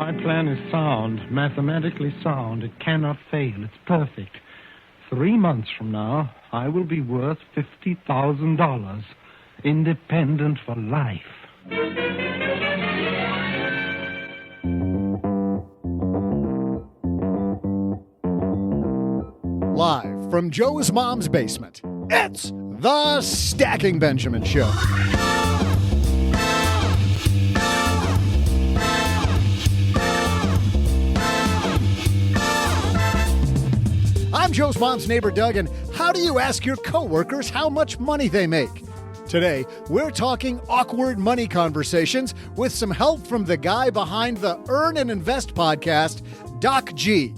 My plan is sound, mathematically sound. It cannot fail. It's perfect. 3 months from now, I will be worth $50,000. Independent for life. Live from Joe's mom's basement, it's the Stacking Benjamin Show. I'm Joe's mom's neighbor, Doug, and how do you ask your coworkers how much money they make? Today, we're talking awkward money conversations with some help from the guy behind the Earn&Invest podcast, Doc G,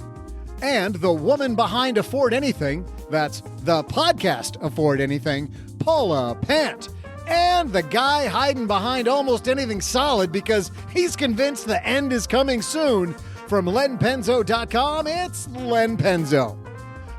and the woman behind Afford Anything, that's the podcast Afford Anything, Paula Pant, and the guy hiding behind almost anything solid because he's convinced the end is coming soon. From LenPenzo.com, it's Len Penzo.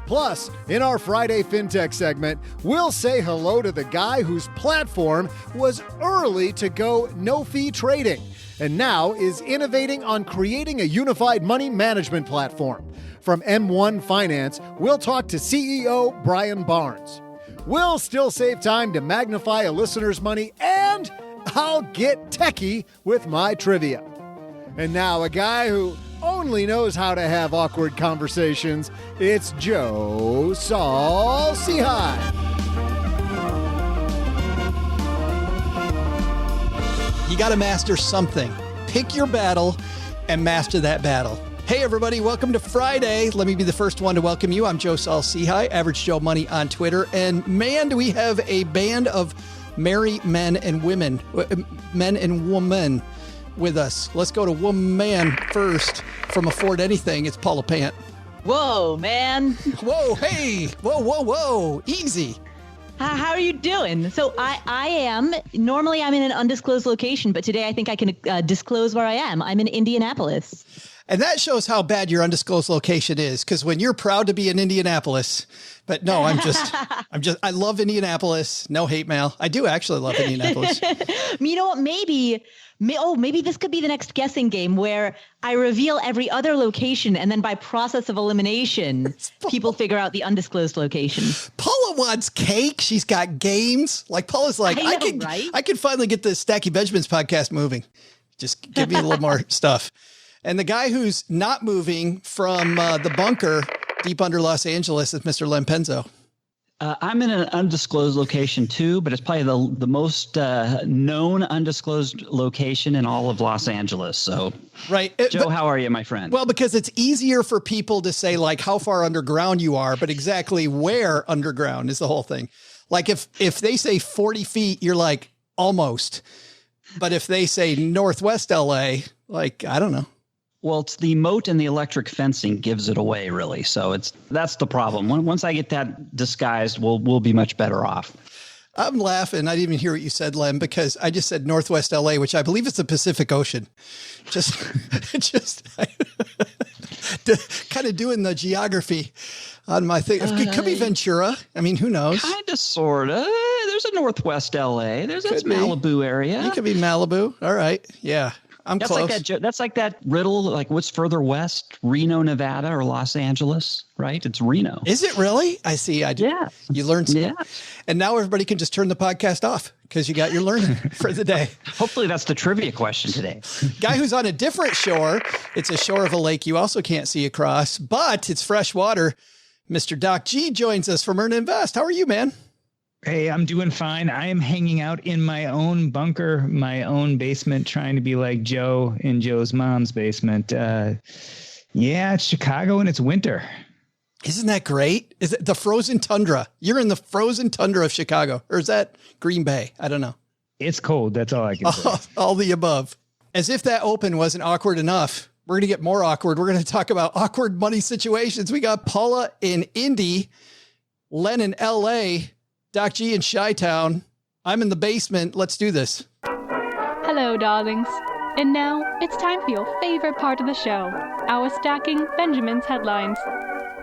Plus, in our Friday Fintech segment, we'll say hello to the guy whose platform was early to go no-fee trading and now is innovating on creating a unified money management platform. From M1Finance, we'll talk to CEO Brian Barnes. We'll still save time to magnify a listener's money, and I'll get techie with my trivia. And now a guy who only knows how to have awkward conversations. It's Joe Saul Seahigh. You got to master something. Pick your battle and master that battle. Hey, everybody. Welcome to Friday. Let me be the first one to welcome you. I'm Joe Saul Seahigh, Average Joe Money on Twitter. And man, do we have a band of merry men and women with us. Let's go to woman first from Afford Anything. It's Paula Pant. Whoa, man. Whoa, hey. Whoa. Easy. How are you doing? So normally I'm in an undisclosed location, but today I think I can disclose where I am. I'm in Indianapolis. And that shows how bad your undisclosed location is, because when you're proud to be in Indianapolis, but no, I love Indianapolis. No hate mail. I do actually love Indianapolis. You know what? Maybe this could be the next guessing game where I reveal every other location, and then by process of elimination, people figure out the undisclosed location. Paula wants cake. She's got games. Like Paula's like, I can finally get the Stacky Benjamins podcast moving. Just give me a little more stuff. And the guy who's not moving from the bunker deep under Los Angeles is Mr. Len Penzo. I'm in an undisclosed location too, but it's probably the most known undisclosed location in all of Los Angeles. So, right, Joe, how are you, my friend? Well, because it's easier for people to say like how far underground you are, but exactly where underground is the whole thing. Like if they say 40 feet, you're like almost. But if they say Northwest LA, like I don't know. Well, it's the moat and the electric fencing gives it away, really. So that's the problem. Once I get that disguised, we'll be much better off. I'm laughing. I didn't even hear what you said, Len, because I just said Northwest LA, which I believe is the Pacific Ocean. Just kind of doing the geography on my thing. It could be Ventura. I mean, who knows? Kind of, sort of. There's a Northwest LA. That's Malibu area. It could be Malibu. All right. Yeah. I'm close. That's like that riddle, like what's further west, Reno, Nevada, or Los Angeles, right? It's Reno. Is it really? I see. I do. Yeah. You learned something. Yeah. And now everybody can just turn the podcast off because you got your learning for the day. Hopefully that's the trivia question today. Guy who's on a different shore. It's a shore of a lake you also can't see across, but it's fresh water. Mr. Doc G joins us from Earn&Invest. How are you, man? Hey, I'm doing fine. I am hanging out in my own bunker, my own basement, trying to be like Joe in Joe's mom's basement. It's Chicago and it's winter. Isn't that great? Is it the frozen tundra? You're in the frozen tundra of Chicago. Or is that Green Bay? I don't know. It's cold. That's all I can say. All the above. As if that open wasn't awkward enough. We're going to get more awkward. We're going to talk about awkward money situations. We got Paula in Indy, Len in LA, Doc G in Chi-Town. I'm in the basement. Let's do this. Hello, darlings. And now it's time for your favorite part of the show, our Stacking Benjamin's headlines.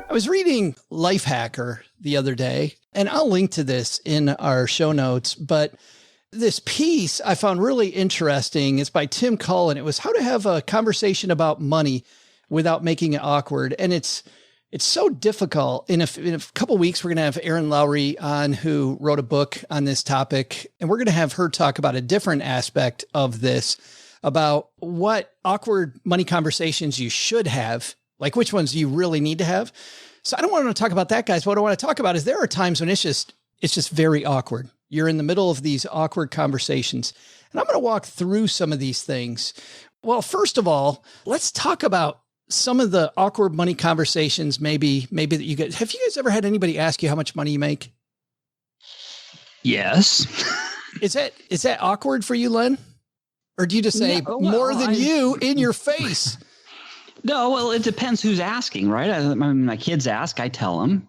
I was reading Lifehacker the other day, and I'll link to this in our show notes, but this piece I found really interesting. It's by Tim Cullen. It was how to have a conversation about money without making it awkward. And it's so difficult. In a couple of weeks, we're going to have Erin Lowry on, who wrote a book on this topic. And we're going to have her talk about a different aspect of this, about what awkward money conversations you should have, like which ones you really need to have. So I don't want to talk about that, guys. What I want to talk about is there are times when it's just very awkward. You're in the middle of these awkward conversations. And I'm going to walk through some of these things. Well, first of all, let's talk about some of the awkward money conversations maybe that you get. Have you guys ever had anybody ask you how much money you make? Yes. Is that awkward for you, Len? Or do you just say more than you in your face? No, well, it depends who's asking, right? I mean, my kids ask, I tell them.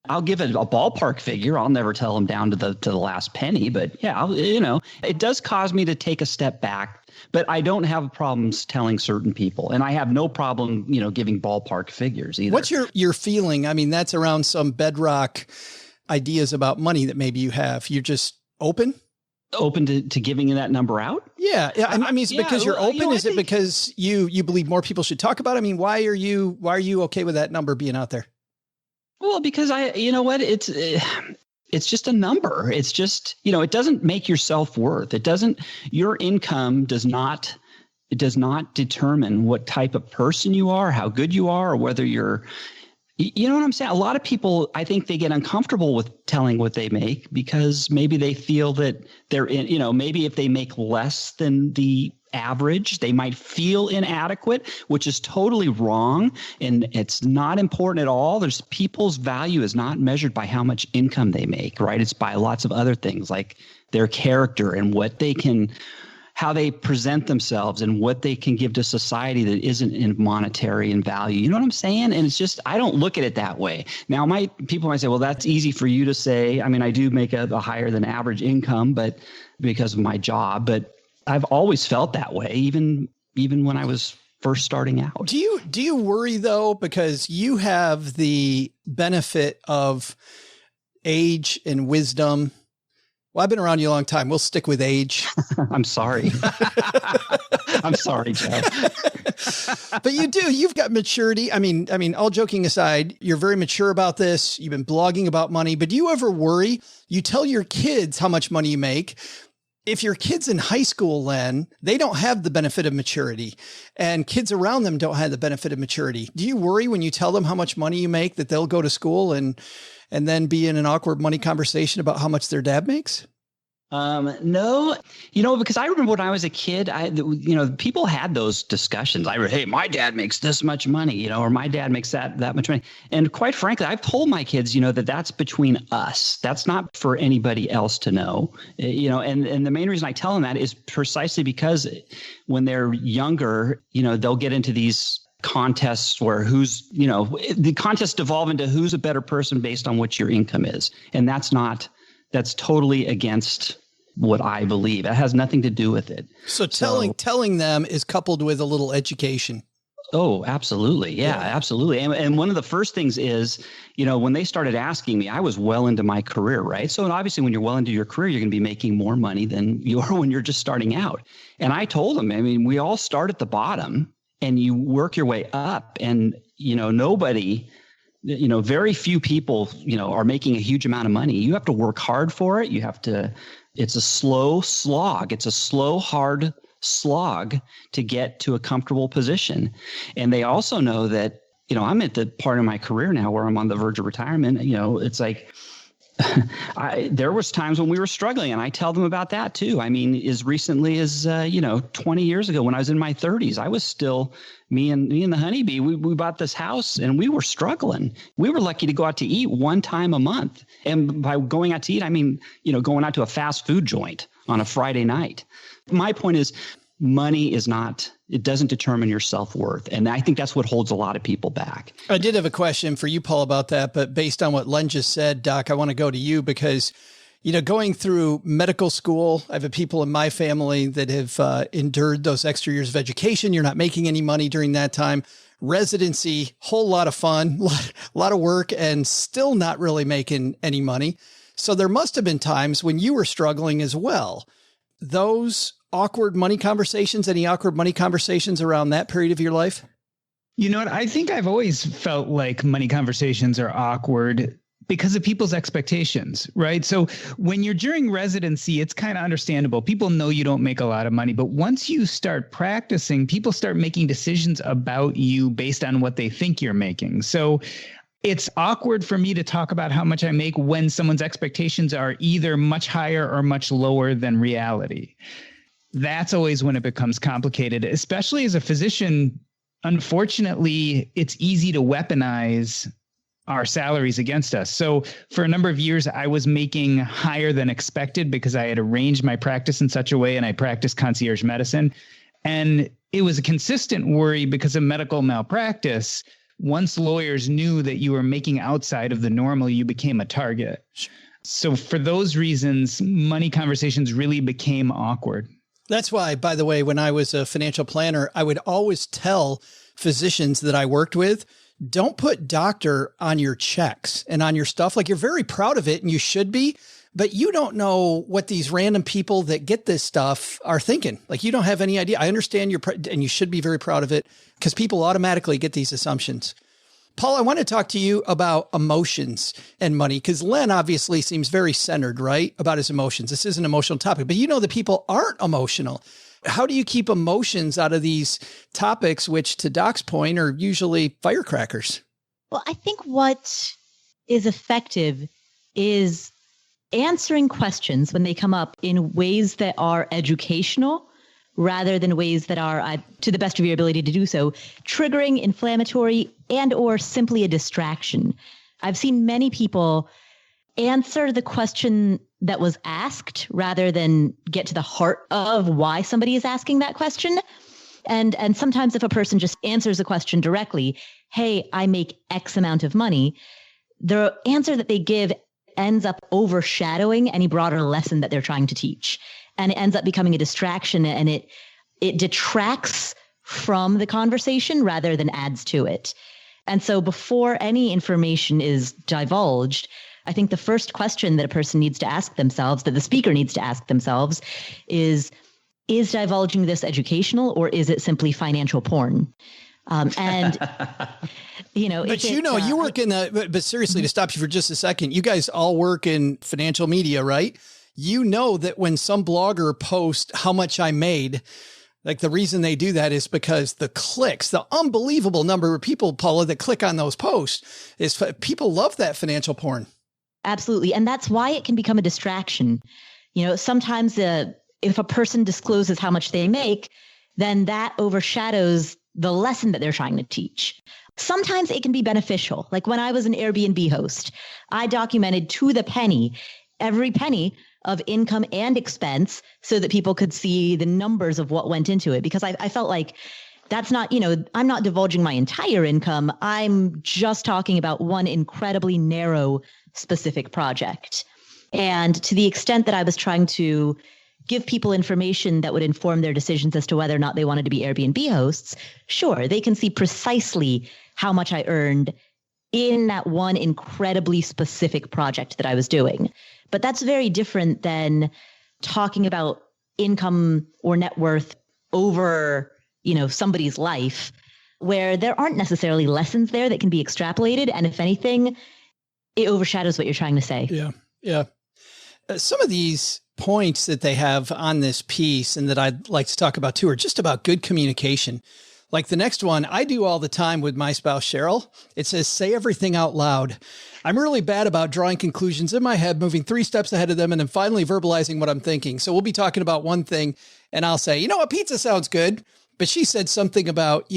I'll give it a ballpark figure. I'll never tell them down to the last penny, but yeah, it does cause me to take a step back, but I don't have problems telling certain people, and I have no problem, giving ballpark figures either. What's your feeling? I mean, that's around some bedrock ideas about money that maybe you have. You're just open to giving that number out? Yeah. I mean, is it because you're open? Is it because you believe more people should talk about it? I mean, why are you okay with that number being out there? Well, because it's just a number. It's just, it doesn't make your self-worth. Your income does not determine what type of person you are, how good you are, or whether you're, you know what I'm saying? A lot of people, I think they get uncomfortable with telling what they make because maybe they feel that they're in, maybe if they make less than the average, they might feel inadequate, which is totally wrong. And it's not important at all. People's value is not measured by how much income they make, right? It's by lots of other things like their character and how they present themselves and what they can give to society that isn't in monetary and value. You know what I'm saying? And it's just, I don't look at it that way. Now, people might say, well, that's easy for you to say. I mean, I do make a higher than average income, but because of my job, but I've always felt that way, even when I was first starting out. Do you worry though, because you have the benefit of age and wisdom? Well, I've been around you a long time. We'll stick with age. I'm sorry. I'm sorry, Joe. But you've got maturity. I mean, all joking aside, you're very mature about this. You've been blogging about money, but do you ever worry? You tell your kids how much money you make. If your kid's in high school, Len, they don't have the benefit of maturity, and kids around them don't have the benefit of maturity. Do you worry when you tell them how much money you make that they'll go to school and then be in an awkward money conversation about how much their dad makes? No, because I remember when I was a kid, people had those discussions. Hey, my dad makes this much money, or my dad makes that much money. And quite frankly, I've told my kids, that that's between us. That's not for anybody else to know, and the main reason I tell them that is precisely because when they're younger, they'll get into these contests where the contests devolve into who's a better person based on what your income is. And that's totally against what I believe. It has nothing to do with it. So telling them is coupled with a little education. Oh, absolutely. Yeah, absolutely. And one of the first things is, when they started asking me, I was well into my career, right? So obviously when you're well into your career, you're going to be making more money than you are when you're just starting out. And I told them, we all start at the bottom and you work your way up, and, nobody, very few people, are making a huge amount of money. You have to work hard for it. It's a slow slog. It's a slow, hard slog to get to a comfortable position. And they also know that, I'm at the part of my career now where I'm on the verge of retirement. It's like, there was times when we were struggling, and I tell them about that too. As recently as 20 years ago, when I was in my 30s, I was still me and the honeybee. We bought this house and we were struggling. We were lucky to go out to eat one time a month, and by going out to eat, going out to a fast food joint on a Friday night. My point is, money it doesn't determine your self-worth. And I think that's what holds a lot of people back. I did have a question for you, Paul, about that, but based on what Len just said, Doc, I want to go to you because, going through medical school, I have people in my family that have endured those extra years of education. You're not making any money during that time. Residency, whole lot of fun, a lot of work, and still not really making any money. So there must have been times when you were struggling as well. those awkward money conversations? Any awkward money conversations around that period of your life? You know what? I think I've always felt like money conversations are awkward because of people's expectations, right? So when you're during residency, it's kind of understandable. People know you don't make a lot of money, but once you start practicing, people start making decisions about you based on what they think you're making. So it's awkward for me to talk about how much I make when someone's expectations are either much higher or much lower than reality. That's always when it becomes complicated, especially as a physician. Unfortunately, it's easy to weaponize our salaries against us. So for a number of years, I was making higher than expected because I had arranged my practice in such a way, and I practiced concierge medicine. And it was a consistent worry because of medical malpractice. Once lawyers knew that you were making outside of the normal, you became a target. So for those reasons, money conversations really became awkward. That's why, by the way, when I was a financial planner, I would always tell physicians that I worked with, don't put doctor on your checks and on your stuff. Like, you're very proud of it and you should be, but you don't know what these random people that get this stuff are thinking. Like, you don't have any idea. I understand and you should be very proud of it because people automatically get these assumptions. Paul, I want to talk to you about emotions and money because Len obviously seems very centered, right, about his emotions. This is an emotional topic, but you know that people aren't emotional. How do you keep emotions out of these topics, which to Doc's point are usually firecrackers? Well, I think what is effective is answering questions when they come up in ways that are educational rather than ways that are, to the best of your ability to do so, triggering, inflammatory, and or simply a distraction. I've seen many people answer the question that was asked rather than get to the heart of why somebody is asking that question. And sometimes if a person just answers a question directly, hey, I make X amount of money, the answer that they give ends up overshadowing any broader lesson that they're trying to teach. And it ends up becoming a distraction, and it detracts from the conversation rather than adds to it. And so before any information is divulged, I think the first question that a person needs to ask themselves, that the speaker needs to ask themselves is divulging this educational or is it simply financial porn? And, you know, but you work in but seriously, to stop you for just a second, you guys all work in financial media, right? You know that when some blogger posts how much I made, like the reason they do that is because the clicks, the unbelievable number of people, Paula, that click on those posts is people love that financial porn. Absolutely. And that's why it can become a distraction. You know, sometimes if a person discloses how much they make, then that overshadows the lesson that they're trying to teach. Sometimes it can be beneficial. Like when I was an Airbnb host, I documented to the penny, every penny of income and expense so that people could see the numbers of what went into it. Because I felt like that's not, I'm not divulging my entire income. I'm just talking about one incredibly narrow specific project. And to the extent that I was trying to give people information that would inform their decisions as to whether or not they wanted to be Airbnb hosts, sure, they can see precisely how much I earned in that one incredibly specific project that I was doing. But that's very different than talking about income or net worth over, somebody's life, where there aren't necessarily lessons there that can be extrapolated. And if anything, it overshadows what you're trying to say. Yeah. Yeah. Some of these points that they have on this piece and that I'd like to talk about too are just about good communication. Like the next one I do all the time with my spouse, Cheryl. It says, say everything out loud. I'm really bad about drawing conclusions in my head, moving 3 steps ahead of them, and then finally verbalizing what I'm thinking. So we'll be talking about one thing and I'll say, a pizza sounds good. But she said something about,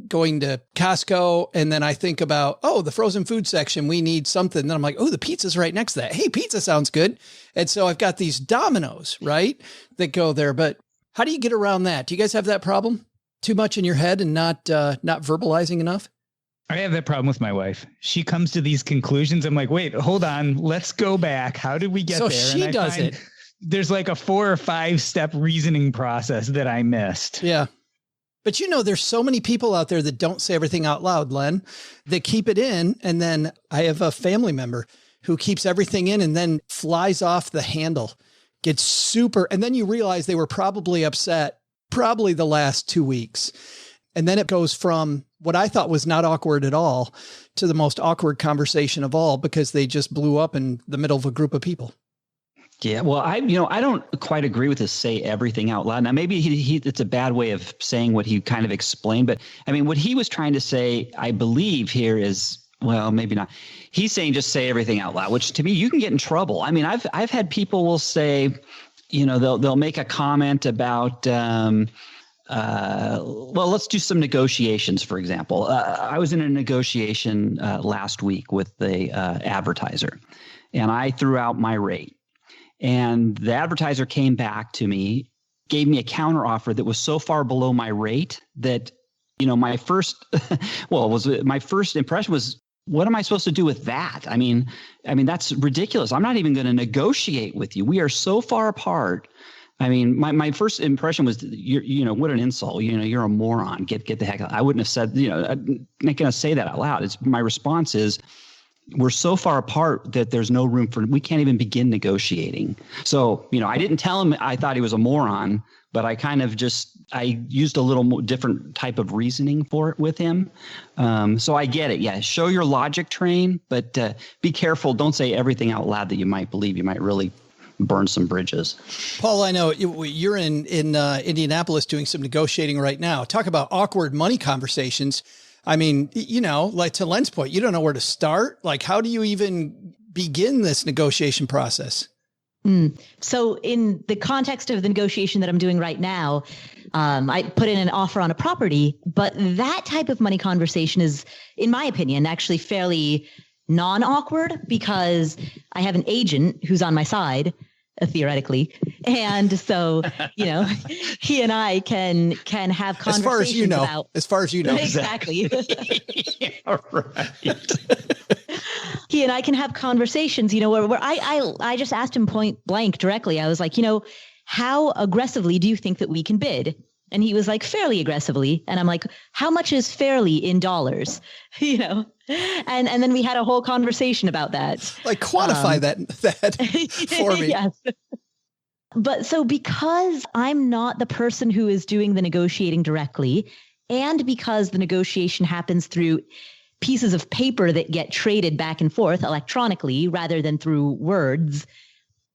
going to Costco. And then I think about, the frozen food section, we need something. And then I'm like, the pizza's right next to that. Hey, pizza sounds good. And so I've got these dominoes, right, that go there. But how do you get around that? Do you guys have that problem? Too much in your head and not verbalizing enough? I have that problem with my wife. She comes to these conclusions. I'm like, wait, hold on. Let's go back. How did we get there? So she does it. There's like a 4 or 5 step reasoning process that I missed. Yeah. But there's so many people out there that don't say everything out loud, Len, that keep it in. And then I have a family member who keeps everything in and then flies off the handle, Gets super. And then you realize they were probably upset probably the last 2 weeks. And then it goes from what I thought was not awkward at all to the most awkward conversation of all, because they just blew up in the middle of a group of people. Yeah, well, I don't quite agree with this say everything out loud. Now, maybe it's a bad way of saying what he kind of explained, but I mean, what he was trying to say, I believe here is, well, maybe not. He's saying just say everything out loud, which to me, you can get in trouble. I mean, I've had people will say, they'll make a comment about, well, let's do some negotiations, for example. I was in a negotiation last week with the advertiser, and I threw out my rate. And the advertiser came back to me, gave me a counter offer that was so far below my rate that, my first, my first impression was, what am I supposed to do with that? I mean, that's ridiculous. I'm not even going to negotiate with you. We are so far apart. I mean, my first impression was, what an insult. You're a moron. Get the heck out. I wouldn't have said, I'm not going to say that out loud. My response is, we're so far apart that there's no room we can't even begin negotiating. So, I didn't tell him I thought he was a moron, but I kind of I used a little more different type of reasoning for it with him. So I get it. Yeah. Show your logic train, but be careful. Don't say everything out loud that you might believe. You might really burn some bridges. Paul, I know you're in Indianapolis doing some negotiating right now. Talk about awkward money conversations. I mean, like to Len's point, you don't know where to start. Like, how do you even begin this negotiation process? So in the context of the negotiation that I'm doing right now, I put in an offer on a property, but that type of money conversation is, in my opinion, actually fairly non-awkward because I have an agent who's on my side, theoretically. And so, he and I can have conversations as far as you know. Exactly. Yeah, right. He and I can have conversations, where I just asked him point blank directly. I was like, how aggressively do you think that we can bid? And he was like, fairly aggressively. And I'm like, how much is fairly in dollars? And then we had a whole conversation about that. Like quantify that for me. Yes. But so because I'm not the person who is doing the negotiating directly, and because the negotiation happens through pieces of paper that get traded back and forth electronically rather than through words,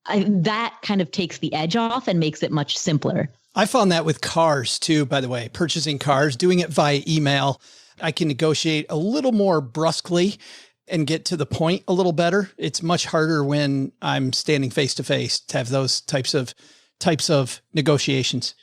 that kind of takes the edge off and makes it much simpler. I found that with cars too, by the way, purchasing cars, doing it via email. I can negotiate a little more brusquely and get to the point a little better. It's much harder when I'm standing face to face to have those types of negotiations.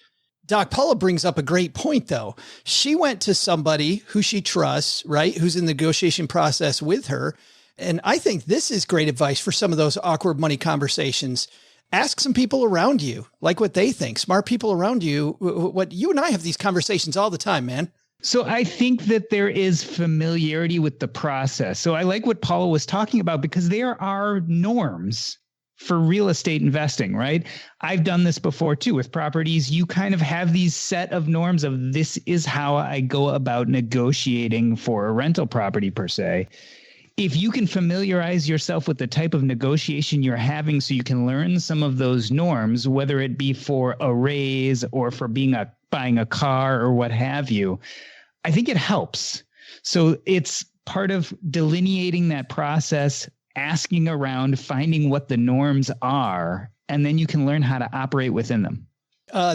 Doc, Paula brings up a great point though. She went to somebody who she trusts, right? Who's in the negotiation process with her. And I think this is great advice for some of those awkward money conversations. Ask some people around you, like what they think. Smart people around you. What you and I have these conversations all the time, man. So I think that there is familiarity with the process. So I like what Paula was talking about because there are norms for real estate investing, right? I've done this before too with properties. You kind of have these set of norms of this is how I go about negotiating for a rental property per se. If you can familiarize yourself with the type of negotiation you're having so you can learn some of those norms, whether it be for a raise or for buying a car or what have you, I think it helps. So it's part of delineating that process, asking around, finding what the norms are, and then you can learn how to operate within them.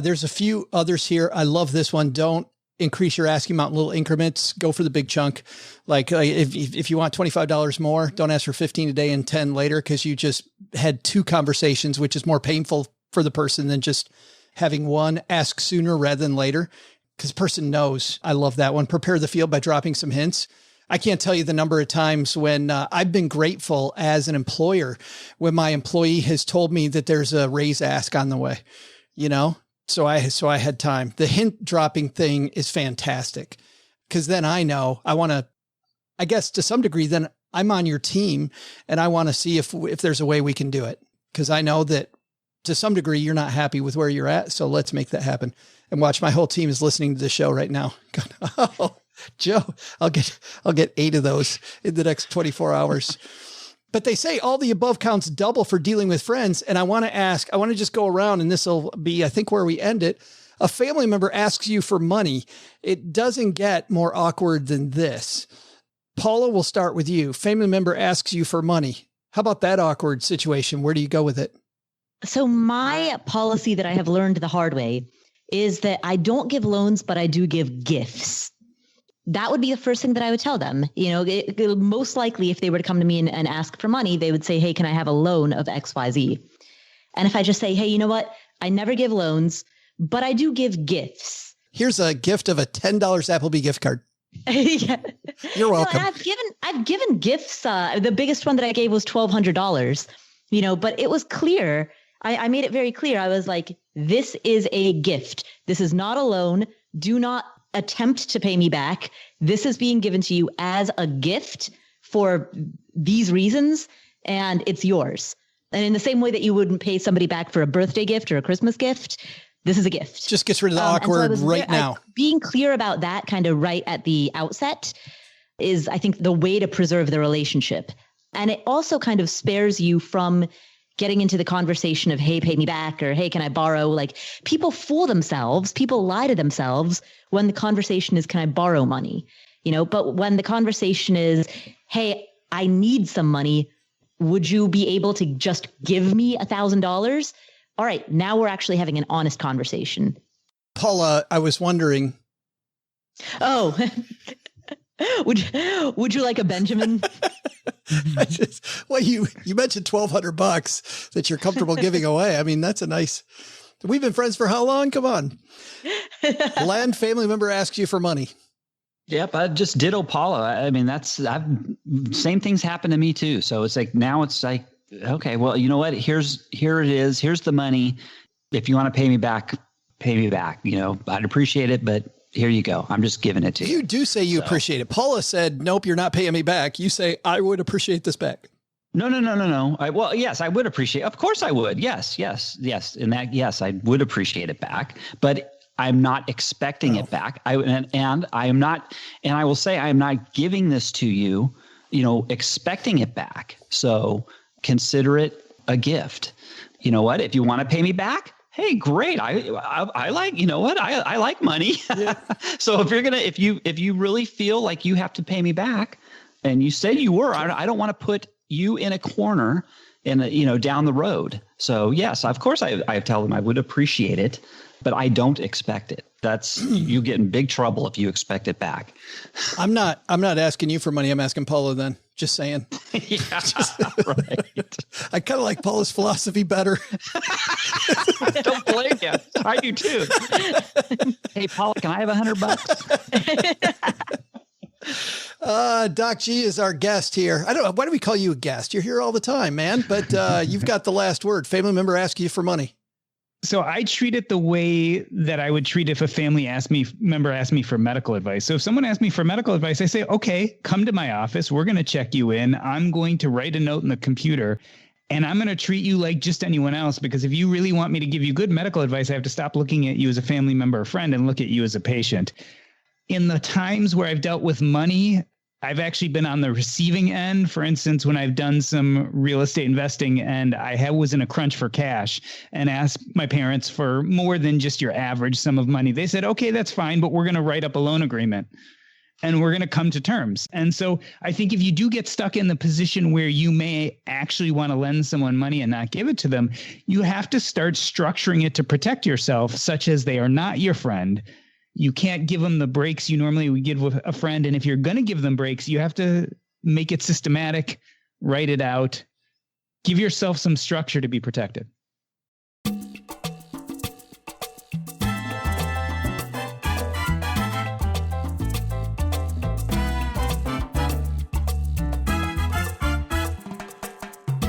There's a few others here. I love this one. Don't increase your asking amount in little increments. Go for the big chunk. Like if you want $25 more, don't ask for 15 a day and 10 later, because you just had two conversations, which is more painful for the person than just having one. Ask sooner rather than later, because the person knows. I love that one. Prepare the field by dropping some hints. I can't tell you the number of times when I've been grateful as an employer when my employee has told me that there's a raise ask on the way, So I had time. The hint dropping thing is fantastic, because then I know I guess to some degree, then I'm on your team and I want to see if there's a way we can do it. Because I know that to some degree, you're not happy with where you're at. So let's make that happen. And watch, my whole team is listening to the show right now. Oh, Joe, I'll get 8 of those in the next 24 hours. But they say all the above counts double for dealing with friends. And I want to just go around, and this will be, I think, where we end it. A family member asks you for money. It doesn't get more awkward than this. Paula, we'll start with you. Family member asks you for money. How about that awkward situation? Where do you go with it? So my policy that I have learned the hard way is that I don't give loans, but I do give gifts. That would be the first thing that I would tell them. Most likely if they were to come to me and ask for money, they would say, hey, can I have a loan of XYZ? And if I just say, hey, you know what? I never give loans, but I do give gifts. Here's a gift of a $10 Applebee gift card. Yeah. You're welcome. No, I've given gifts. The biggest one that I gave was $1,200, but it was clear. I made it very clear. I was like, this is a gift. This is not a loan. Do not attempt to pay me back. This is being given to you as a gift for these reasons, and it's yours. And in the same way that you wouldn't pay somebody back for a birthday gift or a Christmas gift, this is a gift. Just gets rid of the awkward now. Being clear about that kind of right at the outset is, I think, the way to preserve the relationship. And it also kind of spares you from getting into the conversation of, hey, pay me back, or hey, can I borrow? Like, people fool themselves. People lie to themselves when the conversation is, can I borrow money? But when the conversation is, hey, I need some money, would you be able to just give me $1,000? All right, now we're actually having an honest conversation. Paula, I was wondering. Oh, would you like a Benjamin? You mentioned $1,200 that you're comfortable giving away. I mean, that's a nice. We've been friends for how long? Come on. Len, family member asks you for money. Yep, I just ditto Paula. I mean, same things happen to me too. So it's like, now it's like, okay, well, you know what? Here it is. Here's the money. If you want to pay me back, pay me back. I'd appreciate it, but here you go. I'm just giving it to you. You do say you appreciate it. Paula said, nope, you're not paying me back. You say, I would appreciate this back. No. Well, yes, I would appreciate. Of course I would. Yes. And that, yes, I would appreciate it back, but I'm not expecting it back. I will say, I am not giving this to you, expecting it back. So consider it a gift. You know what? If you want to pay me back, hey, great. I like, I like money. Yeah. So if you really feel like you have to pay me back, and you said you were, I don't want to put you in a corner down the road. So yes, of course I tell them I would appreciate it, but I don't expect it. That's, you get in big trouble if you expect it back. I'm not asking you for money. I'm asking Paula then. Just saying. Yeah, right. I kind of like Paula's philosophy better. Don't blame you. I do too. Hey, Paula, can I have $100? Doc G is our guest here. Why do we call you a guest? You're here all the time, man. But you've got the last word. Family member asks you for money. So I treat it the way that I would treat if a family member asked me for medical advice. So if someone asked me for medical advice, I say, okay, come to my office. We're going to check you in. I'm going to write a note in the computer, and I'm going to treat you like just anyone else, because if you really want me to give you good medical advice, I have to stop looking at you as a family member or friend and look at you as a patient. In the times where I've dealt with money, I've actually been on the receiving end. For instance, when I've done some real estate investing and I was in a crunch for cash and asked my parents for more than just your average sum of money, they said, okay, that's fine, but we're going to write up a loan agreement and we're going to come to terms. And so I think if you do get stuck in the position where you may actually want to lend someone money and not give it to them, you have to start structuring it to protect yourself, such as they are not your friend. You can't give them the breaks you normally would give with a friend. And if you're going to give them breaks, you have to make it systematic, write it out, give yourself some structure to be protected.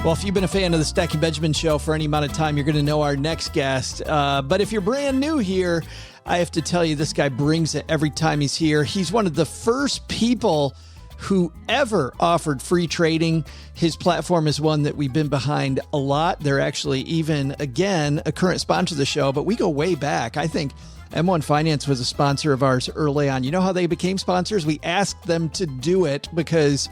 Well, if you've been a fan of the Stacking Benjamin Show for any amount of time, you're going to know our next guest. But if you're brand new here, I have to tell you, this guy brings it every time he's here. He's one of the first people who ever offered free trading. His platform is one that we've been behind a lot. They're actually even, again, a current sponsor of the show, but we go way back. I think M1Finance was a sponsor of ours early on. You know how they became sponsors? We asked them to do it because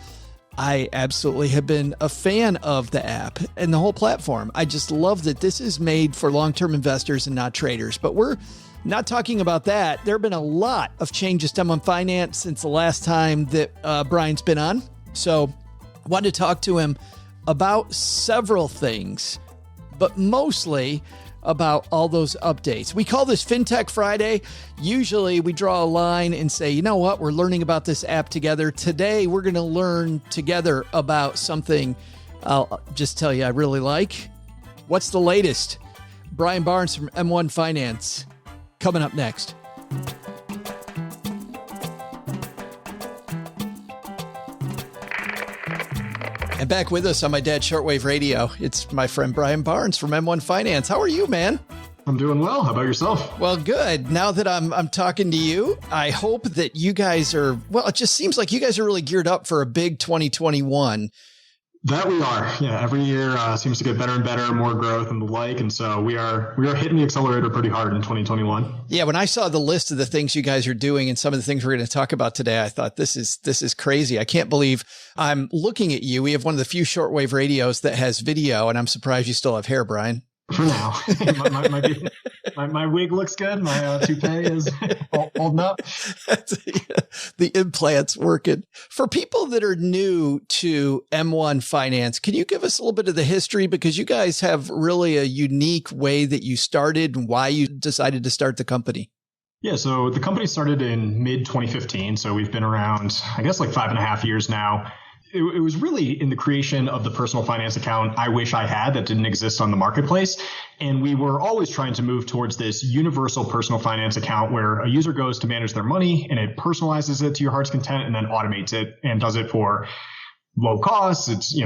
I absolutely have been a fan of the app and the whole platform. I just love that this is made for long-term investors and not traders. But we're not talking about that. There have been a lot of changes to M1Finance since the last time that Brian's been on. So I wanted to talk to him about several things, but mostly about all those updates. We call this Fintech Friday. Usually we draw a line and say, you know what, we're learning about this app together. Today, we're going to learn together about something I'll just tell you I really like. What's the latest? Brian Barnes from M1Finance coming up next. And back with us on my dad's shortwave radio, it's my friend Brian Barnes from M1Finance. How are you, man? I'm doing well. How about yourself? Well, good. Now that I'm talking to you, I hope that you guys are, well, it just seems like you guys are really geared up for a big 2021. That we are. Yeah, every year seems to get better and better, more growth and the like. And so we are hitting the accelerator pretty hard in 2021. Yeah, when I saw the list of the things you guys are doing and some of the things we're going to talk about today, I thought this is crazy. I can't believe I'm looking at you. We have one of the few shortwave radios that has video, and I'm surprised you still have hair, Brian. For now. my wig looks good. My toupee is holding up. The implant's working. For people that are new to M1Finance, can you give us a little bit of the history? Because you guys have really a unique way that you started and why you decided to start the company. Yeah, so the company started in mid-2015. So we've been around, I guess, like 5.5 years now. It was really in the creation of the personal finance account I wish I had that didn't exist on the marketplace. And we were always trying to move towards this universal personal finance account where a user goes to manage their money and it personalizes it to your heart's content and then automates it and does it for low cost. It's,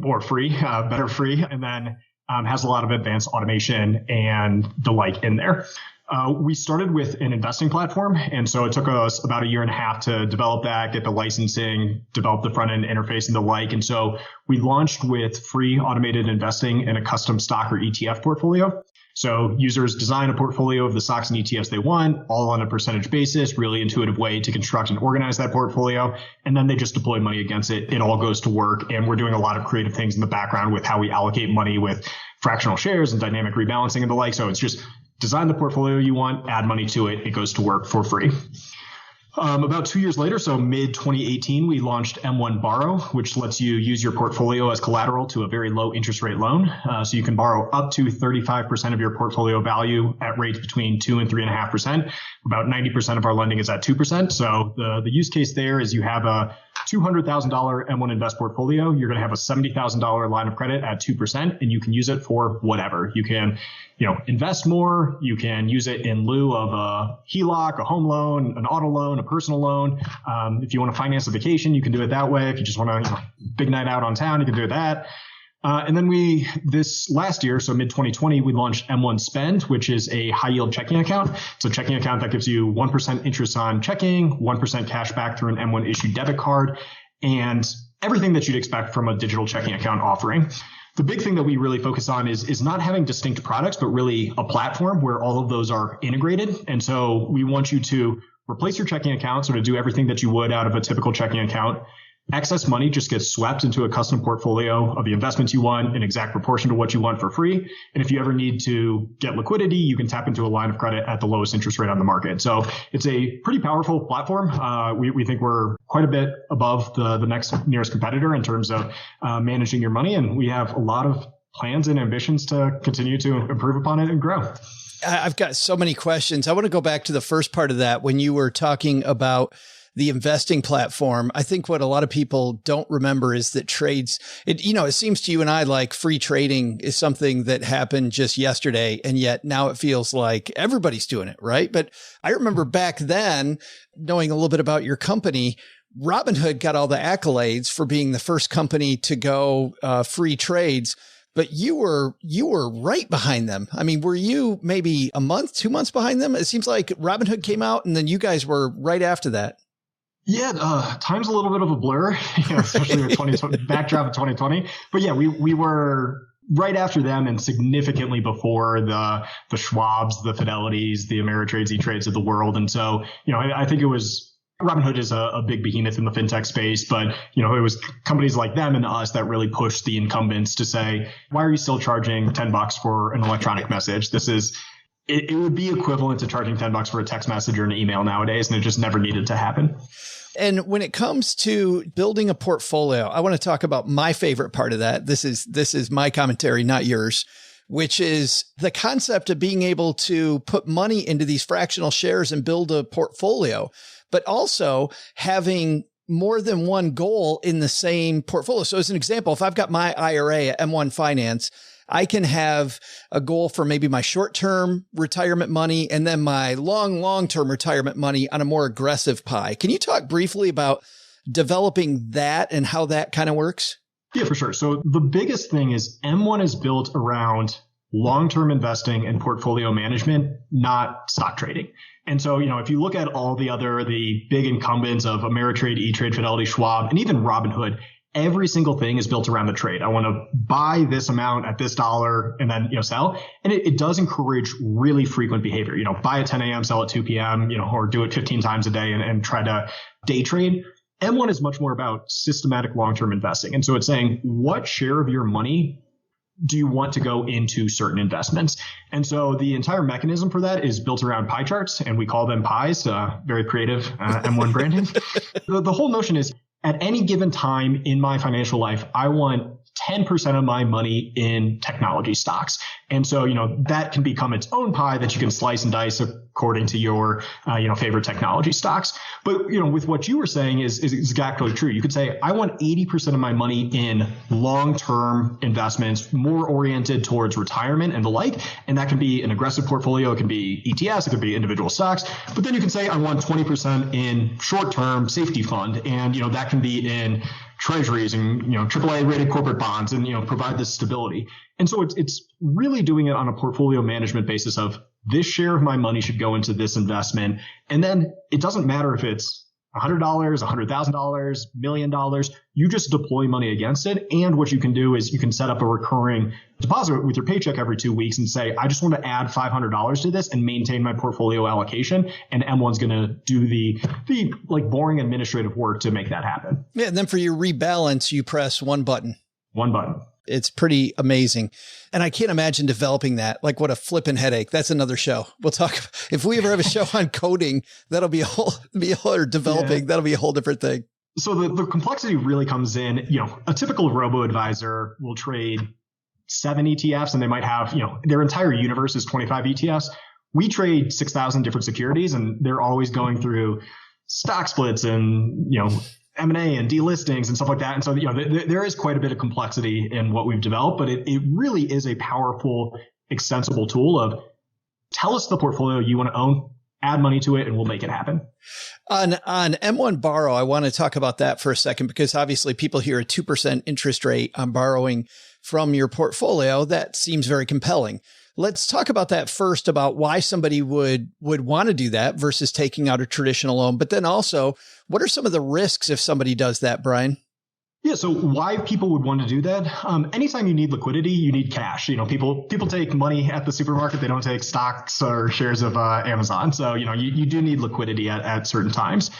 or free, better free, and then has a lot of advanced automation and the like in there. We started with an investing platform. And so it took us about 1.5 years to develop that, get the licensing, develop the front end interface and the like. And so we launched with free automated investing in a custom stock or ETF portfolio. So users design a portfolio of the stocks and ETFs they want, all on a percentage basis, really intuitive way to construct and organize that portfolio. And then they just deploy money against it. It all goes to work. And we're doing a lot of creative things in the background with how we allocate money with fractional shares and dynamic rebalancing and the like. So it's just design the portfolio you want, add money to it. It goes to work for free. About 2 years later, so mid-2018, we launched M1 Borrow, which lets you use your portfolio as collateral to a very low interest rate loan. So you can borrow up to 35% of your portfolio value at rates between 2 and 3.5%. About 90% of our lending is at 2%. So the use case there is you have a $200,000 M1Invest portfolio. You're going to have a $70,000 line of credit at 2%, and you can use it for whatever. You can, invest more. You can use it in lieu of a HELOC, a home loan, an auto loan, a personal loan. If you want to finance a vacation, you can do it that way. If you just want to, big night out on town, you can do it that. And then this last year, so mid-2020, we launched M1 Spend, which is a high yield checking account. It's a checking account that gives you 1% interest on checking, 1% cash back through an M1 issued debit card, and everything that you'd expect from a digital checking account offering. The big thing that we really focus on is not having distinct products, but really a platform where all of those are integrated. And so we want you to replace your checking account, sort of do everything that you would out of a typical checking account. Excess money just gets swept into a custom portfolio of the investments you want, an exact proportion to what you want for free. And if you ever need to get liquidity, you can tap into a line of credit at the lowest interest rate on the market. So it's a pretty powerful platform. We think we're quite a bit above the next nearest competitor in terms of managing your money. And we have a lot of plans and ambitions to continue to improve upon it and grow. I've got so many questions. I want to go back to the first part of that when you were talking about the investing platform. I think what a lot of people don't remember is that trades, it seems to you and I like free trading is something that happened just yesterday. And yet now it feels like everybody's doing it, right? But I remember back then knowing a little bit about your company, Robinhood got all the accolades for being the first company to go free trades. But you were right behind them. I mean, were you maybe a month, 2 months behind them? It seems like Robinhood came out and then you guys were right after that. Yeah, time's a little bit of a blur, especially with 2020, backdrop of 2020. But yeah, we were right after them and significantly before the Schwabs, the Fidelities, the Ameritrades, E-Trades of the world. And so, I think it was Robinhood is a big behemoth in the fintech space, but it was companies like them and us that really pushed the incumbents to say, why are you still charging $10 for an electronic message? It would be equivalent to charging $10 for a text message or an email nowadays, and it just never needed to happen. And when it comes to building a portfolio, I want to talk about my favorite part of that. This is my commentary, not yours, which is the concept of being able to put money into these fractional shares and build a portfolio, but also having more than one goal in the same portfolio. So as an example, if I've got my IRA at M1Finance, I can have a goal for maybe my short-term retirement money and then my long-term retirement money on a more aggressive pie. Can you talk briefly about developing that and how that kind of works? Yeah, for sure. So the biggest thing is M1 is built around long-term investing and portfolio management, not stock trading. And so, if you look at all the big incumbents of Ameritrade, E-Trade, Fidelity, Schwab, and even Robinhood, every single thing is built around the trade. I want to buy this amount at this dollar and then, sell. And it does encourage really frequent behavior. Buy at 10 a.m., sell at 2 p.m., or do it 15 times a day and try to day trade. M1 is much more about systematic long-term investing. And so it's saying, what share of your money do you want to go into certain investments? And so the entire mechanism for that is built around pie charts, and we call them pies, very creative M1 branding. The whole notion is at any given time in my financial life, I want 10% of my money in technology stocks. And so, that can become its own pie that you can slice and dice according to your, favorite technology stocks. But, with what you were saying is exactly true. You could say, I want 80% of my money in long-term investments, more oriented towards retirement and the like. And that can be an aggressive portfolio. It can be ETFs. It could be individual stocks. But then you can say, I want 20% in short-term safety fund. And, that can be in treasuries and, AAA rated corporate bonds and, provide this stability. And so it's really doing it on a portfolio management basis of this share of my money should go into this investment. And then it doesn't matter if it's $100, $100,000, $1 million, you just deploy money against it. And what you can do is you can set up a recurring deposit with your paycheck every 2 weeks and say, I just want to add $500 to this and maintain my portfolio allocation. And M1's going to do the boring administrative work to make that happen. Yeah. And then for your rebalance, you press one button. One button. It's pretty amazing. And I can't imagine developing that. Like, what a flipping headache. That's another show. We'll talk. If we ever have a show on coding, that'll be or developing. Yeah. That'll be a whole different thing. So the complexity really comes in, a typical robo-advisor will trade 7 ETFs and they might have, their entire universe is 25 ETFs. We trade 6,000 different securities and they're always going through stock splits and, M&A and delistings and stuff like that. And so, there is quite a bit of complexity in what we've developed, but it really is a powerful, extensible tool of tell us the portfolio you want to own, add money to it, and we'll make it happen. On M1 Borrow, I want to talk about that for a second, because obviously people hear a 2% interest rate on borrowing from your portfolio. That seems very compelling. Let's talk about that first, about why somebody would want to do that versus taking out a traditional loan. But then also, what are some of the risks if somebody does that, Brian? Yeah, so why people would want to do that? Anytime you need liquidity, you need cash. People take money at the supermarket. They don't take stocks or shares of Amazon. So, you do need liquidity at certain times.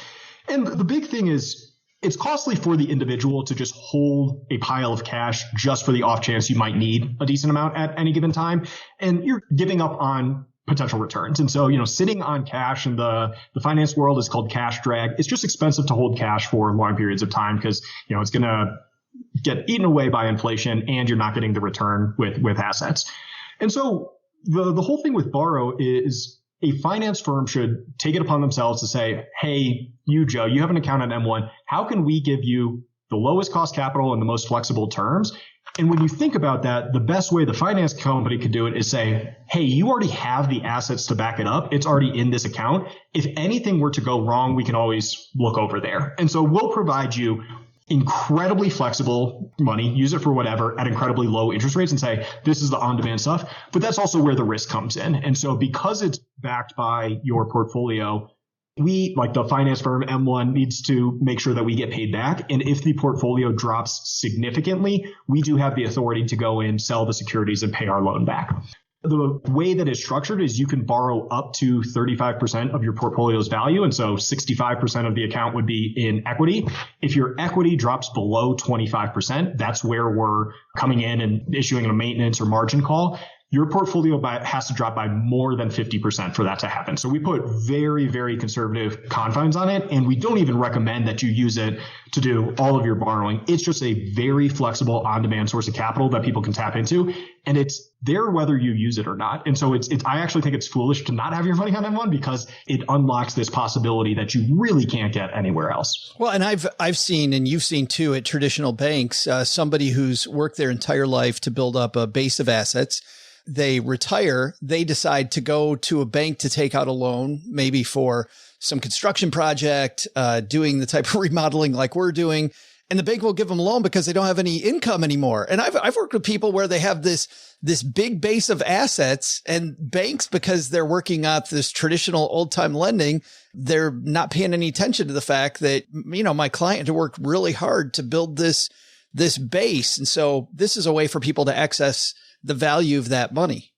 And the big thing is, it's costly for the individual to just hold a pile of cash just for the off chance you might need a decent amount at any given time. And you're giving up on potential returns. And so, sitting on cash in the finance world is called cash drag. It's just expensive to hold cash for long periods of time because, it's going to get eaten away by inflation and you're not getting the return with assets. And so the whole thing with Borrow is a finance firm should take it upon themselves to say, hey, you, Joe, you have an account at M1. How can we give you the lowest cost capital and the most flexible terms? And when you think about that, the best way the finance company could do it is say, hey, you already have the assets to back it up. It's already in this account. If anything were to go wrong, we can always look over there. And so we'll provide you incredibly flexible money, use it for whatever at incredibly low interest rates and say, this is the on-demand stuff. But that's also where the risk comes in. And so because it's backed by your portfolio, we, like the finance firm M1, needs to make sure that we get paid back. And if the portfolio drops significantly, we do have the authority to go in, sell the securities and pay our loan back. The way that it's structured is you can borrow up to 35% of your portfolio's value. And so 65% of the account would be in equity. If your equity drops below 25%, that's where we're coming in and issuing a maintenance or margin call. Your portfolio has to drop by more than 50% for that to happen. So we put very, very conservative confines on it, and we don't even recommend that you use it to do all of your borrowing. It's just a very flexible on-demand source of capital that people can tap into, and it's there whether you use it or not. And so I actually think it's foolish to not have your money on M1 because it unlocks this possibility that you really can't get anywhere else. Well, and I've seen, and you've seen too, at traditional banks, somebody who's worked their entire life to build up a base of assets. They retire, they decide to go to a bank to take out a loan, maybe for some construction project, doing the type of remodeling like we're doing. And the bank will give them a loan because they don't have any income anymore. And I've worked with people where they have this big base of assets, and banks, because they're working out this traditional old time lending, they're not paying any attention to the fact that, my client had to work really hard to build this base. And so this is a way for people to access the value of that money.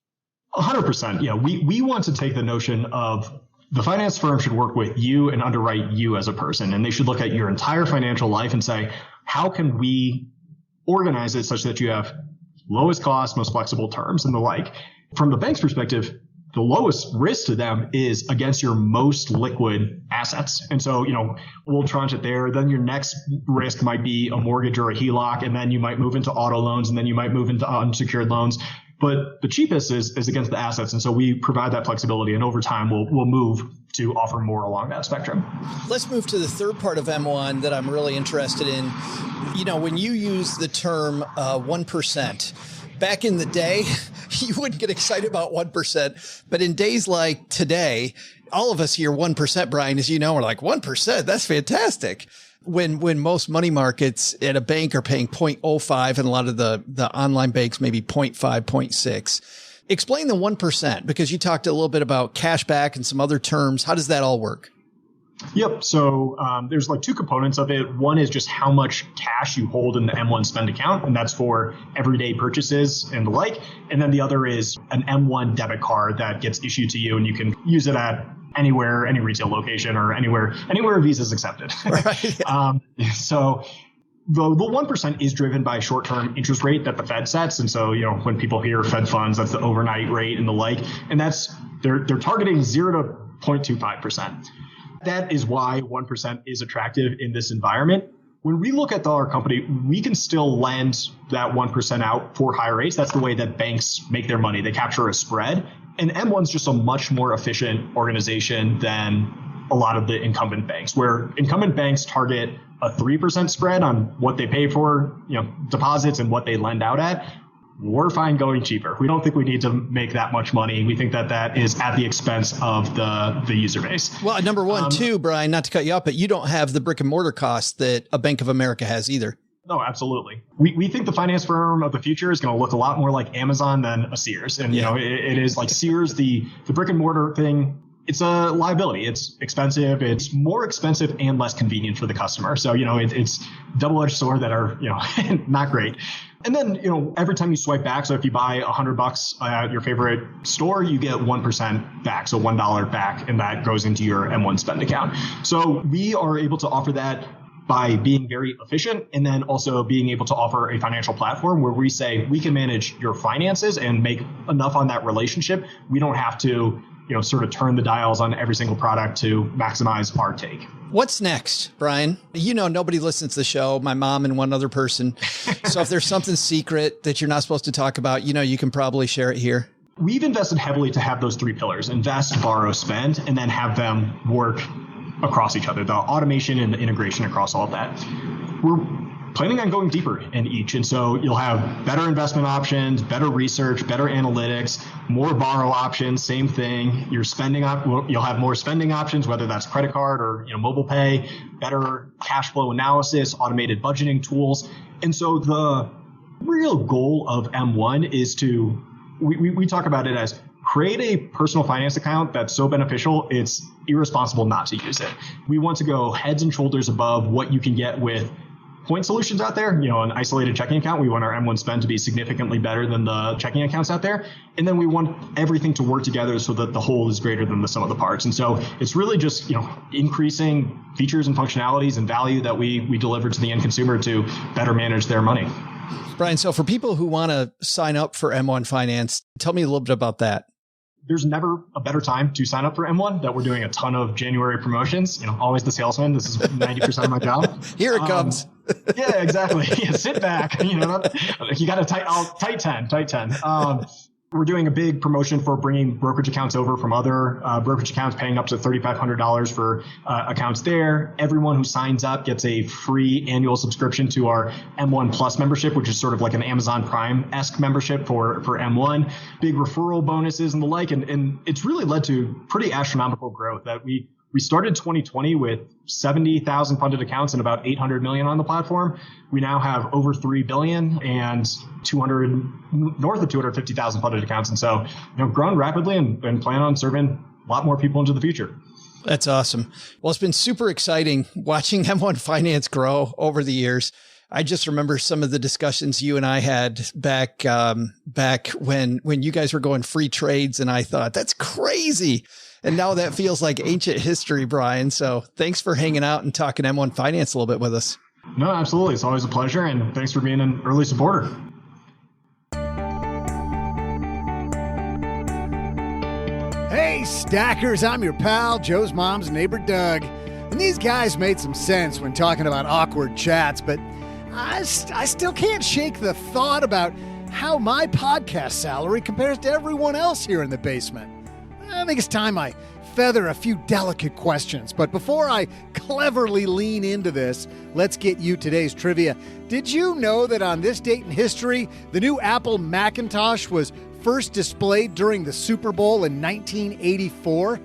100%. Yeah. We want to take the notion of the finance firm should work with you and underwrite you as a person. And they should look at your entire financial life and say, how can we organize it such that you have lowest cost, most flexible terms and the like? From the bank's perspective, the lowest risk to them is against your most liquid assets. And so, we'll tranche it there. Then your next risk might be a mortgage or a HELOC. And then you might move into auto loans, and then you might move into unsecured loans. But the cheapest is against the assets. And so we provide that flexibility. And over time, we'll move to offer more along that spectrum. Let's move to the third part of M1 that I'm really interested in. When you use the term 1%, back in the day, you wouldn't get excited about 1%. But in days like today, all of us hear 1%, Brian, as you know, we're like, 1%, that's fantastic. When most money markets at a bank are paying 0.05 and a lot of the online banks, maybe 0.5, 0.6. Explain the 1%, because you talked a little bit about cash back and some other terms. How does that all work? Yep. So there's like two components of it. One is just how much cash you hold in the M1 spend account, and that's for everyday purchases and the like. And then the other is an M1 debit card that gets issued to you, and you can use it at anywhere, any retail location, or anywhere Visa is accepted. Right. So the 1% is driven by short-term interest rate that the Fed sets. And so, when people hear Fed funds, that's the overnight rate and the like. And they're targeting 0 to 0.25%. That is why 1% is attractive in this environment. When we look at our company, we can still lend that 1% out for higher rates. That's the way that banks make their money. They capture a spread. And M1's just a much more efficient organization than a lot of the incumbent banks, where incumbent banks target a 3% spread on what they pay for, deposits and what they lend out at. We're fine going cheaper. We don't think we need to make that much money. We think that is at the expense of the user base. Well, number one, too, Brian, not to cut you off, but you don't have the brick and mortar costs that a Bank of America has either. No, absolutely. We think the finance firm of the future is going to look a lot more like Amazon than a Sears. And, it is like Sears, the brick and mortar thing. It's a liability. It's expensive. It's more expensive and less convenient for the customer. So, it's double-edged sword that are, not great. And then, every time you swipe back, so if you buy $100 at your favorite store, you get 1% back. So $1 back, and that goes into your M1 spend account. So we are able to offer that by being very efficient, and then also being able to offer a financial platform where we say we can manage your finances and make enough on that relationship. We don't have to, sort of turn the dials on every single product to maximize our take. What's next, Brian? Nobody listens to the show, my mom and one other person. So if there's something secret that you're not supposed to talk about, you can probably share it here. We've invested heavily to have those three pillars: invest, borrow, spend, and then have them work across each other, the automation and the integration across all of that. We're planning on going deeper in each. And so you'll have better investment options, better research, better analytics, more borrow options, same thing. You'll have more spending options, whether that's credit card or mobile pay, better cash flow analysis, automated budgeting tools. And so the real goal of M1 is to, we talk about it as create a personal finance account that's so beneficial, it's irresponsible not to use it. We want to go heads and shoulders above what you can get with point solutions out there. An isolated checking account. We want our M1 spend to be significantly better than the checking accounts out there. And then we want everything to work together so that the whole is greater than the sum of the parts. And so it's really just, increasing features and functionalities and value that we deliver to the end consumer to better manage their money. Brian, so for people who want to sign up for M1Finance, tell me a little bit about that. There's never a better time to sign up for M1 that we're doing a ton of January promotions. Always the salesman. This is 90% of my job. Here it comes. Yeah, exactly. Yeah, sit back. You got to tight 10. We're doing a big promotion for bringing brokerage accounts over from other brokerage accounts, paying up to $3,500 for accounts there. Everyone who signs up gets a free annual subscription to our M1 Plus membership, which is sort of like an Amazon Prime-esque membership for M1. Big referral bonuses and the like. And it's really led to pretty astronomical growth that we started 2020 with 70,000 funded accounts and about 800 million on the platform. We now have over 3 billion and north of 250,000 funded accounts. And so, grown rapidly and plan on serving a lot more people into the future. That's awesome. Well, it's been super exciting watching M1Finance grow over the years. I just remember some of the discussions you and I had back when you guys were going free trades. And I thought, that's crazy. And now that feels like ancient history, Brian. So thanks for hanging out and talking M1Finance a little bit with us. No, absolutely. It's always a pleasure. And thanks for being an early supporter. Hey, Stackers, I'm your pal, Joe's mom's neighbor, Doug. And these guys made some sense when talking about awkward chats, but I still can't shake the thought about how my podcast salary compares to everyone else here in the basement. I think it's time I feather a few delicate questions. But before I cleverly lean into this, let's get you today's trivia. Did you know that on this date in history, the new Apple Macintosh was first displayed during the Super Bowl in 1984?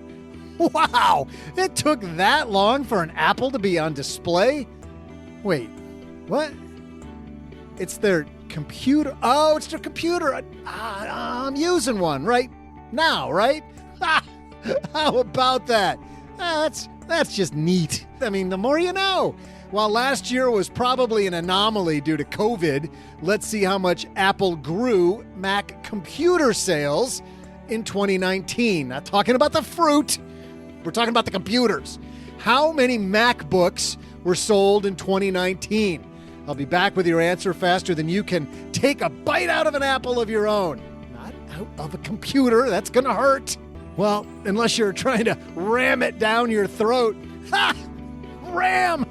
Wow! It took that long for an Apple to be on display? Wait, what? It's their computer. Oh, it's their computer. I'm using one right now, right? How about that? That's just neat. I mean, the more you know. While last year was probably an anomaly due to COVID, let's see how much Apple grew Mac computer sales in 2019. Not talking about the fruit. We're talking about the computers. How many MacBooks were sold in 2019? I'll be back with your answer faster than you can take a bite out of an apple of your own. Not out of a computer. That's going to hurt. Well, unless you're trying to ram it down your throat. Ha! Ram!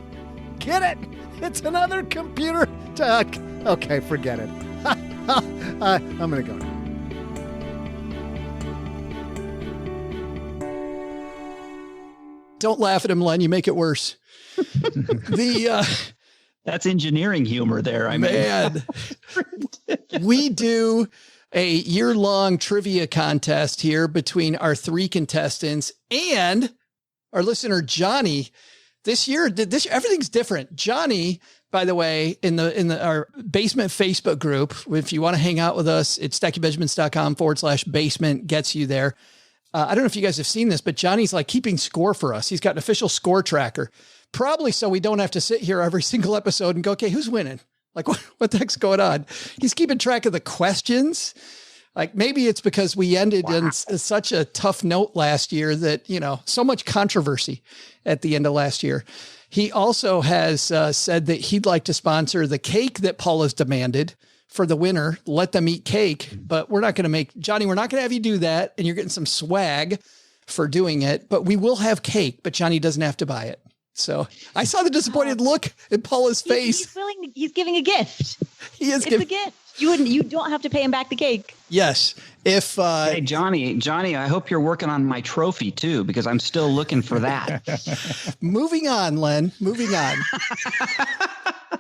Get it? It's another computer. Okay, forget it. I'm going to go now. Don't laugh at him, Len. You make it worse. That's engineering humor there. I mean, man, we do a year-long trivia contest here between our three contestants and our listener, Johnny. This year, everything's different. Johnny, by the way, in our basement Facebook group, if you want to hang out with us, it's stackingbenjamins.com/basement gets you there. I don't know if you guys have seen this, but Johnny's like keeping score for us. He's got an official score tracker, probably so we don't have to sit here every single episode and go, okay, who's winning? Like, what the heck's going on? He's keeping track of the questions. Like, maybe it's because we ended in such a tough note last year that, so much controversy at the end of last year. He also has said that he'd like to sponsor the cake that Paula's demanded for the winner. Let them eat cake, but we're not going to Johnny, we're not going to have you do that. And you're getting some swag for doing it, but we will have cake, but Johnny doesn't have to buy it. So I saw the disappointed look in Paula's face. He's giving a gift. It's a gift. You don't have to pay him back the cake. Yes. If hey, Johnny, I hope you're working on my trophy too, because I'm still looking for that. Moving on, Len. Moving on.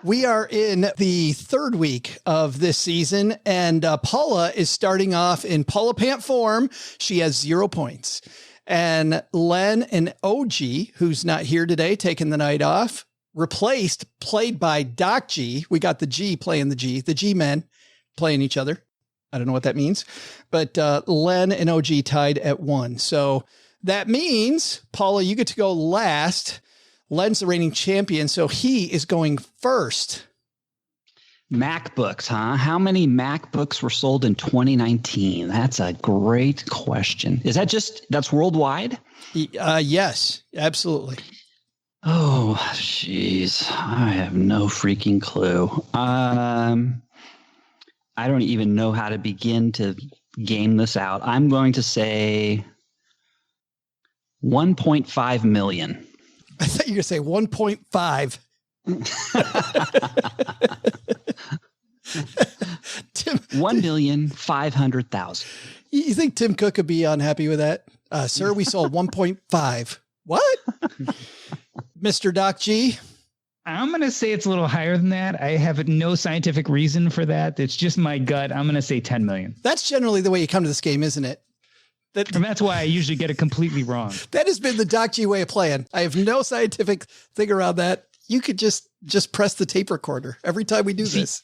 We are in the third week of this season, and Paula is starting off in Paula Pant form. She has 0 points. And Len, an OG, who's not here today, taking the night off, played by Doc G. We got the G playing the G-men playing each other. I don't know what that means, but Len and OG tied at 1. So that means, Paula, you get to go last. Len's the reigning champion, so he is going first. MacBooks, huh? How many MacBooks were sold in 2019? That's a great question. Is that that's worldwide? Yes, absolutely. Oh, jeez. I have no freaking clue. I don't even know how to begin to game this out. I'm going to say 1.5 million. I thought you were going to say 1.5. Tim, 1,500,000. You think Tim Cook could be unhappy with that? Sir, we sold 1.5. What? Mr. Doc G? I'm going to say it's a little higher than that. I have no scientific reason for that. It's just my gut. I'm going to say 10 million. That's generally the way you come to this game, isn't it? And that's why I usually get it completely wrong. That has been the Doc G way of playing. I have no scientific thing around that. You could just press the tape recorder every time we do this.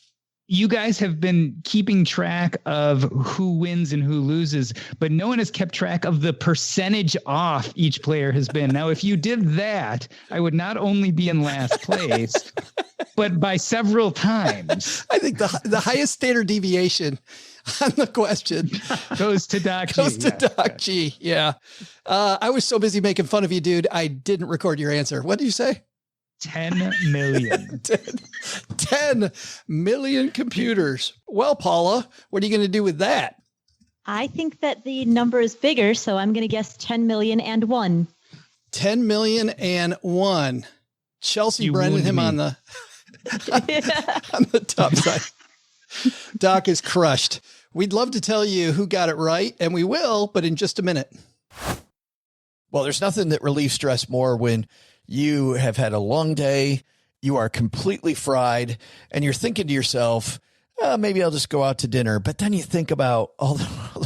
You guys have been keeping track of who wins and who loses, but no one has kept track of the percentage off each player has been. Now, if you did that, I would not only be in last place, but by several times. I think the highest standard deviation on the question goes to Doc G. Doc G. Yeah. I was so busy making fun of you, dude. I didn't record your answer. What did you say? 10 million. 10 million computers. Well, Paula, what are you going to do with that? I think that the number is bigger, so I'm going to guess 10 million and one. 10 million and one. Chelsea Brennan him on the on the top side. Doc is crushed. We'd love to tell you who got it right, and we will, but in just a minute. Well, there's nothing that relieves stress more when you have had a long day, you are completely fried, and you're thinking to yourself, maybe I'll just go out to dinner. But then you think about all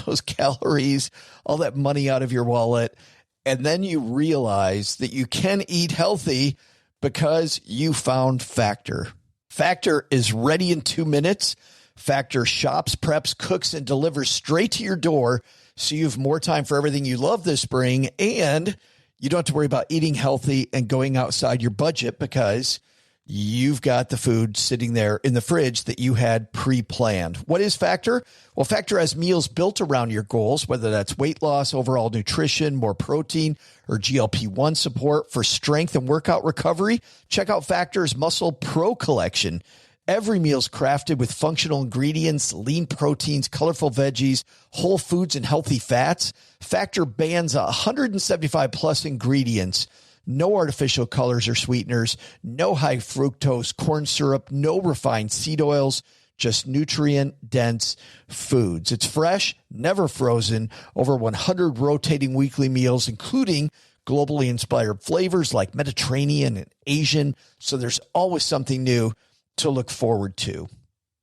those calories, all that money out of your wallet, and then you realize that you can eat healthy because you found Factor. Factor is ready in 2 minutes. Factor shops, preps, cooks, and delivers straight to your door, so you have more time for everything you love this spring, and you don't have to worry about eating healthy and going outside your budget because you've got the food sitting there in the fridge that you had pre-planned. What is Factor? Well, Factor has meals built around your goals, whether that's weight loss, overall nutrition, more protein, or GLP-1 support for strength and workout recovery. Check out Factor's Muscle Pro collection. Every meal's crafted with functional ingredients, lean proteins, colorful veggies, whole foods, and healthy fats. Factor bans 175 plus ingredients, no artificial colors or sweeteners, no high fructose corn syrup, no refined seed oils, just nutrient-dense foods. It's fresh, never frozen, over 100 rotating weekly meals, including globally inspired flavors like Mediterranean and Asian. So there's always something new to look forward to.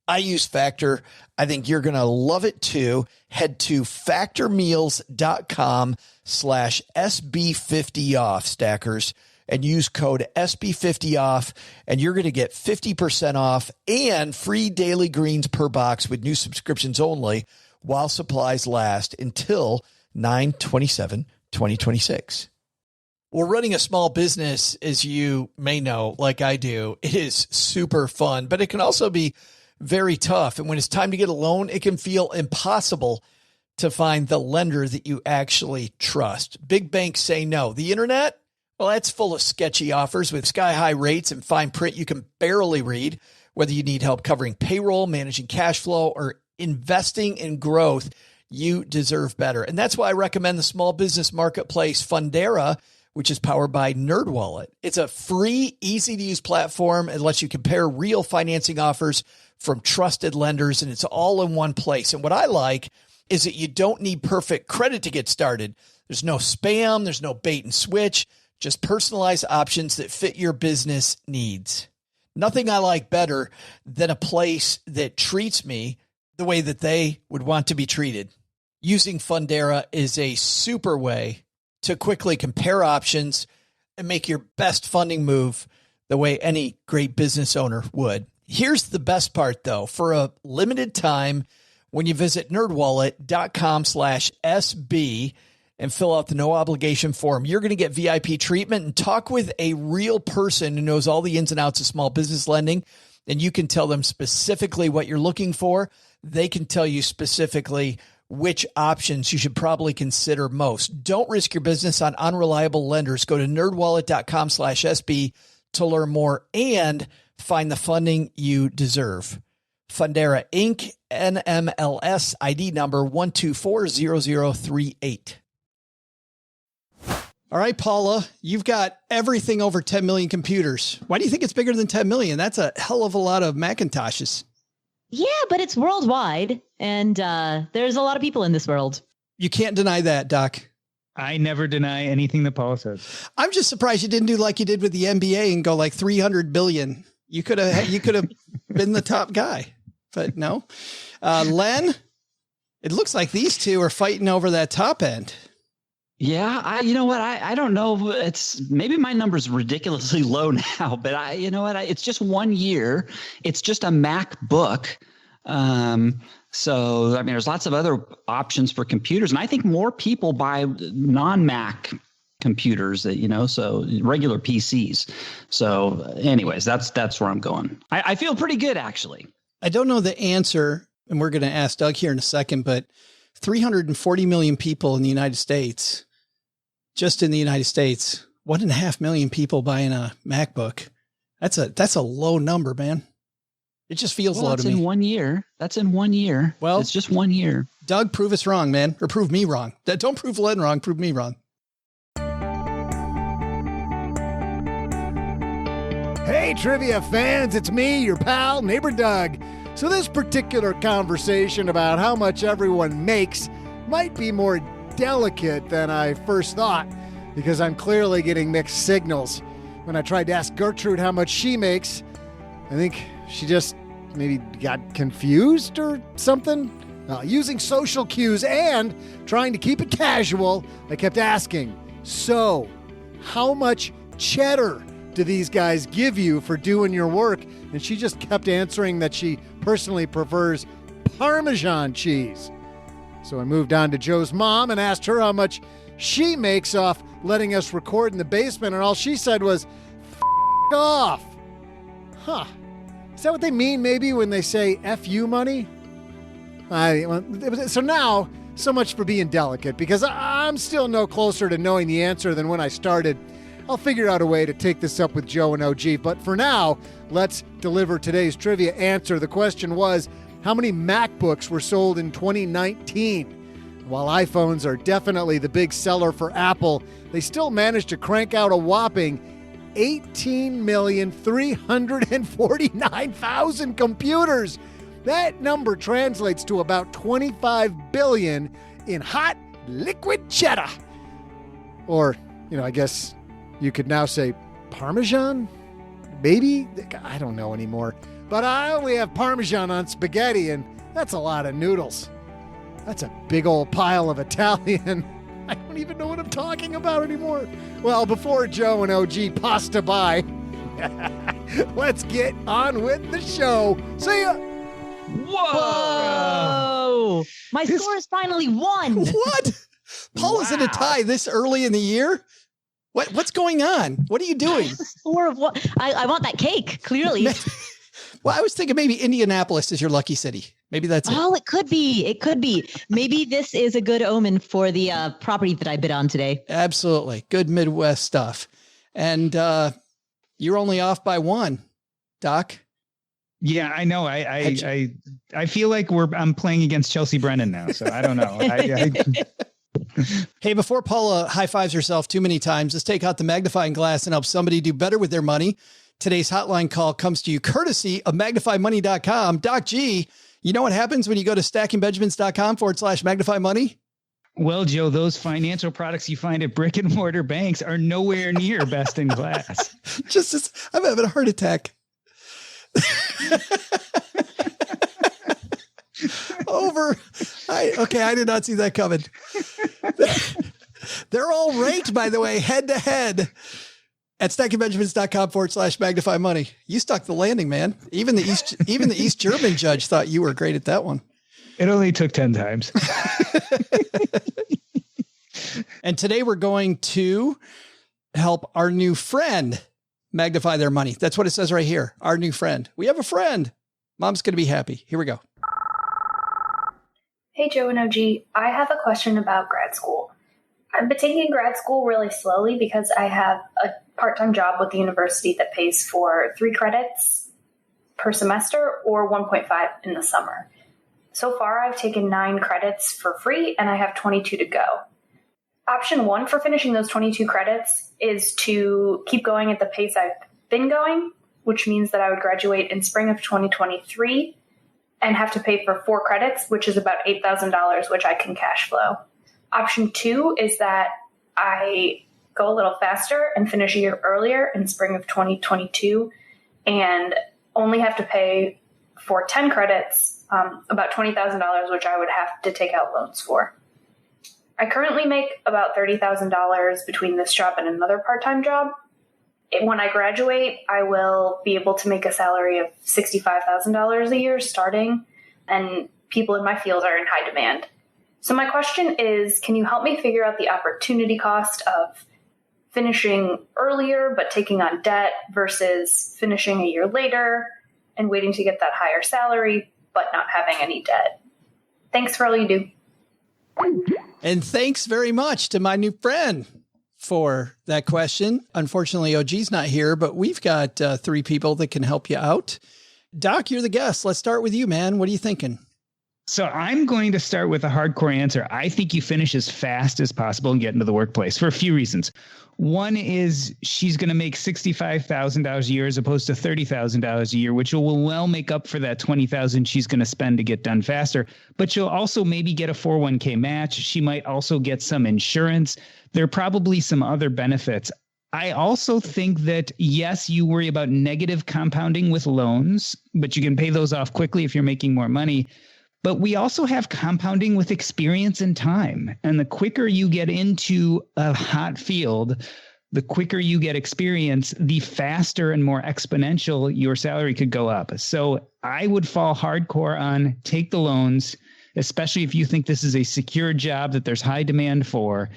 I use Factor. I think you're going to love it too. Head to factormeals.com/SB50off, stackers, and use code SB50off, and you're going to get 50% off and free daily greens per box with new subscriptions only while supplies last until 9/27/2026. Well, running a small business, as you may know, like I do, it is super fun, but it can also be very tough. And when it's time to get a loan, it can feel impossible to find the lender that you actually trust. Big banks say no. The internet, well, that's full of sketchy offers with sky-high rates and fine print you can barely read. Whether you need help covering payroll, managing cash flow, or investing in growth, you deserve better. And that's why I recommend the small business marketplace Fundera, which is powered by NerdWallet. It's a free, easy-to-use platform. It lets you compare real financing offers from trusted lenders, and it's all in one place. And what I like is that you don't need perfect credit to get started. There's no spam. There's no bait and switch. Just personalized options that fit your business needs. Nothing I like better than a place that treats me the way that they would want to be treated. Using Fundera is a super way to quickly compare options and make your best funding move the way any great business owner would. Here's the best part, though. For a limited time, when you visit nerdwallet.com/SB and fill out the no obligation form. You're going to get VIP treatment and talk with a real person who knows all the ins and outs of small business lending. And you can tell them specifically what you're looking for. They can tell you specifically which options you should probably consider most. Don't risk your business on unreliable lenders. Go to nerdwallet.com/SB to learn more and find the funding you deserve. Fundera Inc., NMLS, ID number 1240038. All right, Paula, you've got everything over 10 million computers. Why do you think it's bigger than 10 million? That's a hell of a lot of Macintoshes. Yeah, but it's worldwide, and there's a lot of people in this world. You can't deny that, Doc. I never deny anything that Paula says. I'm just surprised you didn't do like you did with the NBA and go like 300 billion. You could have been the top guy, but no. Len, it looks like these two are fighting over that top end. Yeah, you know what? I don't know. It's maybe my number's ridiculously low now, but you know what? It's just 1 year. It's just a MacBook. So, I mean, there's lots of other options for computers, and I think more people buy non-Mac computers that, so regular PCs. So anyways, that's where I'm going. I feel pretty good, actually. I don't know the answer, and we're going to ask Doug here in a second, but 340 million people in the United States, just in the United States, 1.5 million people buying a MacBook. That's a low number, man. It just feels low to me. That's in 1 year. That's in 1 year. Well, it's just 1 year. Doug, prove us wrong, man, or prove me wrong. Don't prove Len wrong. Prove me wrong. Hey, trivia fans, it's me, your pal, neighbor Doug. So this particular conversation about how much everyone makes might be more delicate than I first thought, because I'm clearly getting mixed signals. When I tried to ask Gertrude how much she makes, I think she just maybe got confused or something. Using social cues and trying to keep it casual, I kept asking, so how much cheddar do these guys give you for doing your work? And she just kept answering that she personally prefers Parmesan cheese. So I moved on to Joe's mom and asked her how much she makes off letting us record in the basement, and all she said was, F off. Huh. Is that what they mean maybe when they say F you money? So now, so much for being delicate, because I'm still no closer to knowing the answer than when I started. I'll figure out a way to take this up with Joe and OG, but for now, let's deliver today's trivia answer. The question was, how many MacBooks were sold in 2019? While iPhones are definitely the big seller for Apple, they still managed to crank out a whopping 18,349,000 computers. That number translates to about 25 billion in hot liquid cheddar. Or, I guess you could now say Parmesan? Maybe? I don't know anymore. But I only have Parmesan on spaghetti, and that's a lot of noodles. That's a big old pile of Italian. I don't even know what I'm talking about anymore. Well, before Joe and OG pasta by, let's get on with the show. See ya. Whoa! My score is finally 1. What? Paula's in a tie this early in the year? What's going on? What are you doing? Score of what? I want that cake, clearly. Well, I was thinking maybe Indianapolis is your lucky city. Maybe that's it. Oh, it could be. It could be. Maybe this is a good omen for the property that I bid on today. Absolutely. Good Midwest stuff. And you're only off by 1, Doc. Yeah, I know. I feel like I'm playing against Chelsea Brennan now, so I don't know. Hey, before Paula high-fives herself too many times, let's take out the magnifying glass and help somebody do better with their money. Today's hotline call comes to you courtesy of MagnifyMoney.com. Doc G, you know what happens when you go to stackingbenjamins.com/MagnifyMoney? Well, Joe, those financial products you find at brick and mortar banks are nowhere near best in class. I'm having a heart attack. I did not see that coming. They're all ranked, by the way, head to head at stackingbenjamins.com/MagnifyMoney. You stuck the landing, man. Even the East German judge thought you were great at that one. It only took 10 times. And today we're going to help our new friend magnify their money. That's what it says right here. Our new friend. We have a friend. Mom's going to be happy. Here we go. Hey, Joe and OG. I have a question about grad school. I've been taking grad school really slowly because I have a part-time job with the university that pays for 3 credits per semester or 1.5 in the summer. So far, I've taken 9 credits for free and I have 22 to go. Option 1 for finishing those 22 credits is to keep going at the pace I've been going, which means that I would graduate in spring of 2023 and have to pay for 4 credits, which is about $8,000, which I can cash flow. Option 2 is that I go a little faster and finish a year earlier in spring of 2022 and only have to pay for 10 credits, about $20,000, which I would have to take out loans for. I currently make about $30,000 between this job and another part-time job. When I graduate, I will be able to make a salary of $65,000 a year starting, and people in my field are in high demand. So my question is, can you help me figure out the opportunity cost of finishing earlier but taking on debt versus finishing a year later and waiting to get that higher salary but not having any debt? Thanks for all you do. And thanks very much to my new friend for that question. Unfortunately, OG's not here, but we've got 3 people that can help you out. Doc, you're the guest. Let's start with you, man. What are you thinking? So I'm going to start with a hardcore answer. I think you finish as fast as possible and get into the workplace for a few reasons. One is she's going to make $65,000 a year as opposed to $30,000 a year, which will well make up for that $20,000 she's going to spend to get done faster. But she'll also maybe get a 401k match. She might also get some insurance. There are probably some other benefits. I also think that, yes, you worry about negative compounding with loans, but you can pay those off quickly if you're making more money. But we also have compounding with experience and time. And the quicker you get into a hot field, the quicker you get experience, the faster and more exponential your salary could go up. So I would fall hardcore on take the loans, especially if you think this is a secure job that there's high demand for.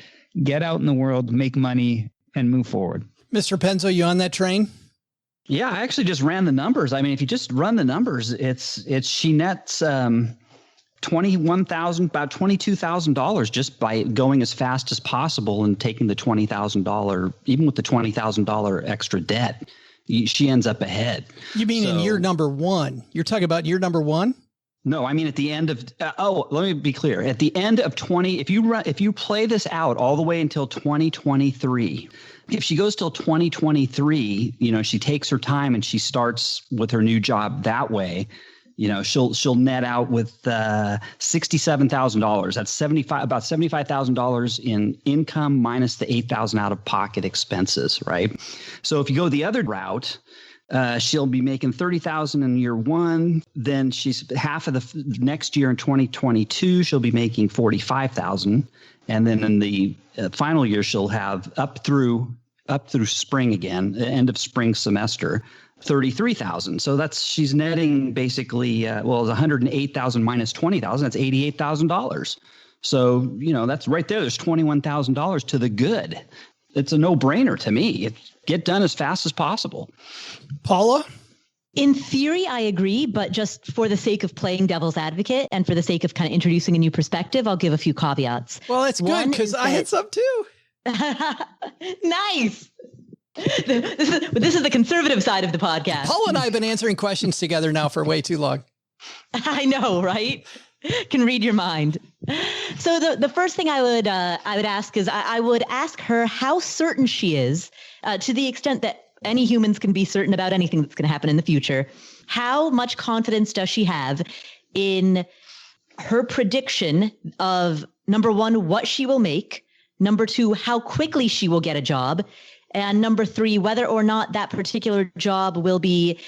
Get out in the world, make money, and move forward. Mr. Penzo, you on that train? Yeah, I actually just ran the numbers. I mean, if you just run the numbers, she nets about $22,000 just by going as fast as possible and taking the $20,000, even with the $20,000 extra debt, she ends up ahead. You mean in year number 1? You're talking about year number 1? No, I mean at the end of let me be clear. At the end of if you play this out all the way until 2023, if she goes till 2023, she takes her time and she starts with her new job that way. She'll net out with $67,000. That's about $75,000 in income minus the $8,000 out of pocket expenses, right? So if you go the other route, she'll be making $30,000 in year 1. Then she's half of the next year in 2022, she'll be making $45,000, and then in the final year, she'll have up through spring again, end of spring semester, $33,000. So she's netting basically, it's $108,000 minus $20,000. That's $88,000. So, that's right there. There's $21,000 to the good. It's a no-brainer to me. Get done as fast as possible. Paula? In theory, I agree, but just for the sake of playing devil's advocate and for the sake of kind of introducing a new perspective, I'll give a few caveats. Well, that's good because I had some too. Nice. This is the conservative side of the podcast. Paula and I have been answering questions together now for way too long. I know, right? Can read your mind. So the first thing I would ask is I would ask her how certain she is, to the extent that any humans can be certain about anything that's going to happen in the future. How much confidence does she have in her prediction of, number 1, what she will make, number 2, how quickly she will get a job, and number 3, whether or not that particular job will be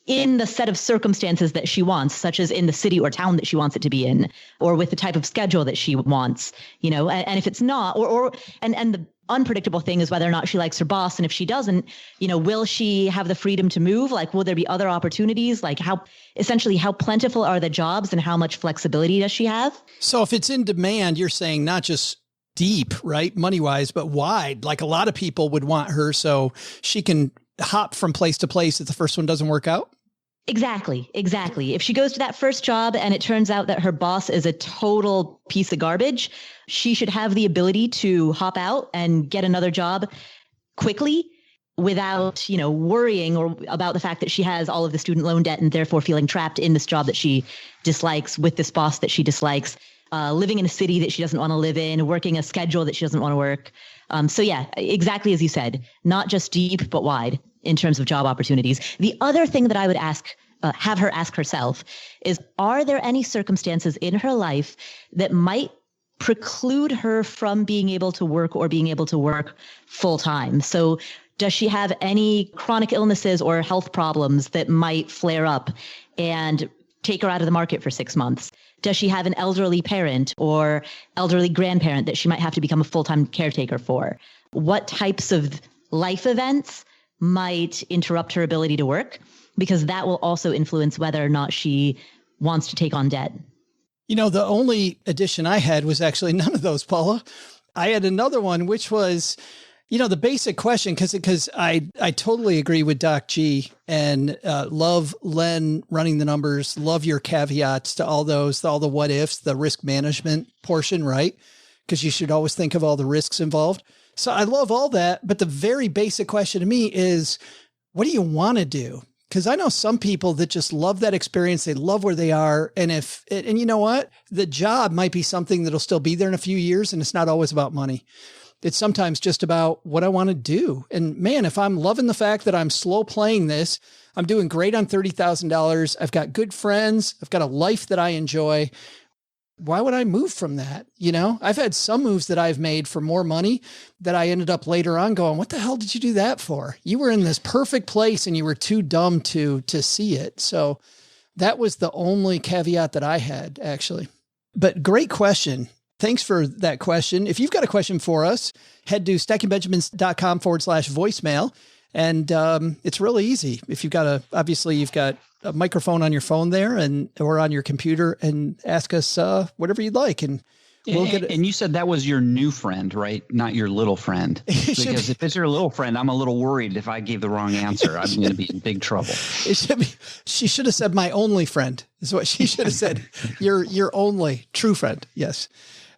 in the set of circumstances that she wants, such as in the city or town that she wants it to be in, or with the type of schedule that she wants, and if it's not, and the unpredictable thing is whether or not she likes her boss. And if she doesn't, will she have the freedom to move? Like, will there be other opportunities? Like how plentiful are the jobs and how much flexibility does she have? So if it's in demand, you're saying not just deep, right? Money-wise, but wide. Like a lot of people would want her so she can hop from place to place if the first one doesn't work out. Exactly. If she goes to that first job and it turns out that her boss is a total piece of garbage, she should have the ability to hop out and get another job quickly without, worrying or about the fact that she has all of the student loan debt and therefore feeling trapped in this job that she dislikes with this boss that she dislikes, living in a city that she doesn't want to live in, working a schedule that she doesn't want to work. So yeah, exactly as you said, not just deep, but wide in terms of job opportunities. The other thing that I would have her ask herself is, are there any circumstances in her life that might preclude her from being able to work or being able to work full time? So does she have any chronic illnesses or health problems that might flare up and take her out of the market for 6 months? Does she have an elderly parent or elderly grandparent that she might have to become a full-time caretaker for? What types of life events might interrupt her ability to work? Because that will also influence whether or not she wants to take on debt. The only addition I had was actually none of those, Paula. I had another one, which was, the basic question, because I totally agree with Doc G and love Len running the numbers, love your caveats to all those, all the what ifs, the risk management portion, right? Because you should always think of all the risks involved. So I love all that. But the very basic question to me is, what do you want to do? Because I know some people that just love that experience. They love where they are. And and you know what? The job might be something that'll still be there in a few years. And it's not always about money. It's sometimes just about what I want to do. And man, if I'm loving the fact that I'm slow playing this, I'm doing great on $30,000. I've got good friends. I've got a life that I enjoy. Why would I move from that? I've had some moves that I've made for more money that I ended up later on going, what the hell did you do that for? You were in this perfect place and you were too dumb to see it. So that was the only caveat that I had, actually. But great question. Thanks for that question. If you've got a question for us, head to stackingbenjamins.com/voicemail. And it's really easy. If you've got you've got a microphone on your phone there or on your computer, and ask us whatever you'd like. And we'll get it. And you said that was your new friend, right? Not your little friend. Because if it's your little friend, I'm a little worried if I gave the wrong answer, I'm going to be in big trouble. She should have said my only friend is what she should have said. Your only true friend. Yes.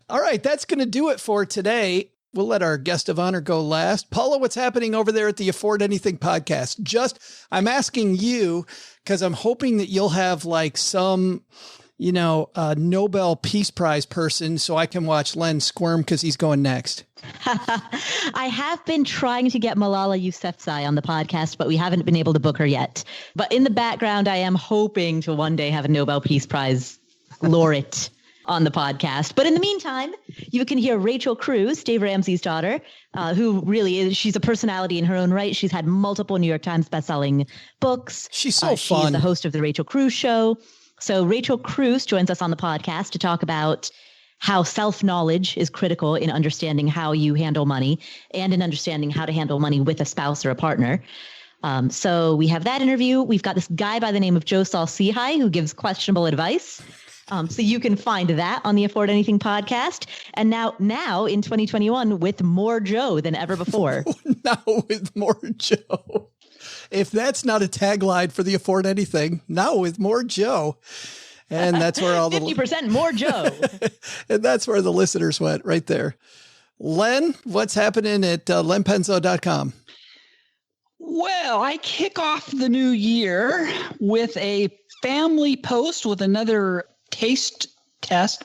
All right. That's going to do it for today. We'll let our guest of honor go last. Paula, what's happening over there at the Afford Anything podcast? I'm asking you because I'm hoping that you'll have like some, Nobel Peace Prize person so I can watch Len squirm because he's going next. I have been trying to get Malala Yousafzai on the podcast, but we haven't been able to book her yet. But in the background, I am hoping to one day have a Nobel Peace Prize laureate on the podcast. But in the meantime, you can hear Rachel Cruz, Dave Ramsey's daughter, who really is, she's a personality in her own right. She's had multiple New York Times bestselling books. She's so fun. She's the host of the Rachel Cruz Show. So Rachel Cruz joins us on the podcast to talk about how self-knowledge is critical in understanding how you handle money and in understanding how to handle money with a spouse or a partner. So we have that interview. We've got this guy by the name of Joe Saul-Sehy who gives questionable advice. So you can find that on the Afford Anything podcast. And now in 2021 with more Joe than ever before. Now with more Joe. If that's not a tagline for the Afford Anything, now with more Joe. And that's where all 50% more Joe. And that's where the listeners went right there. Len, what's happening at lenpenzo.com? Well, I kick off the new year with a family post with another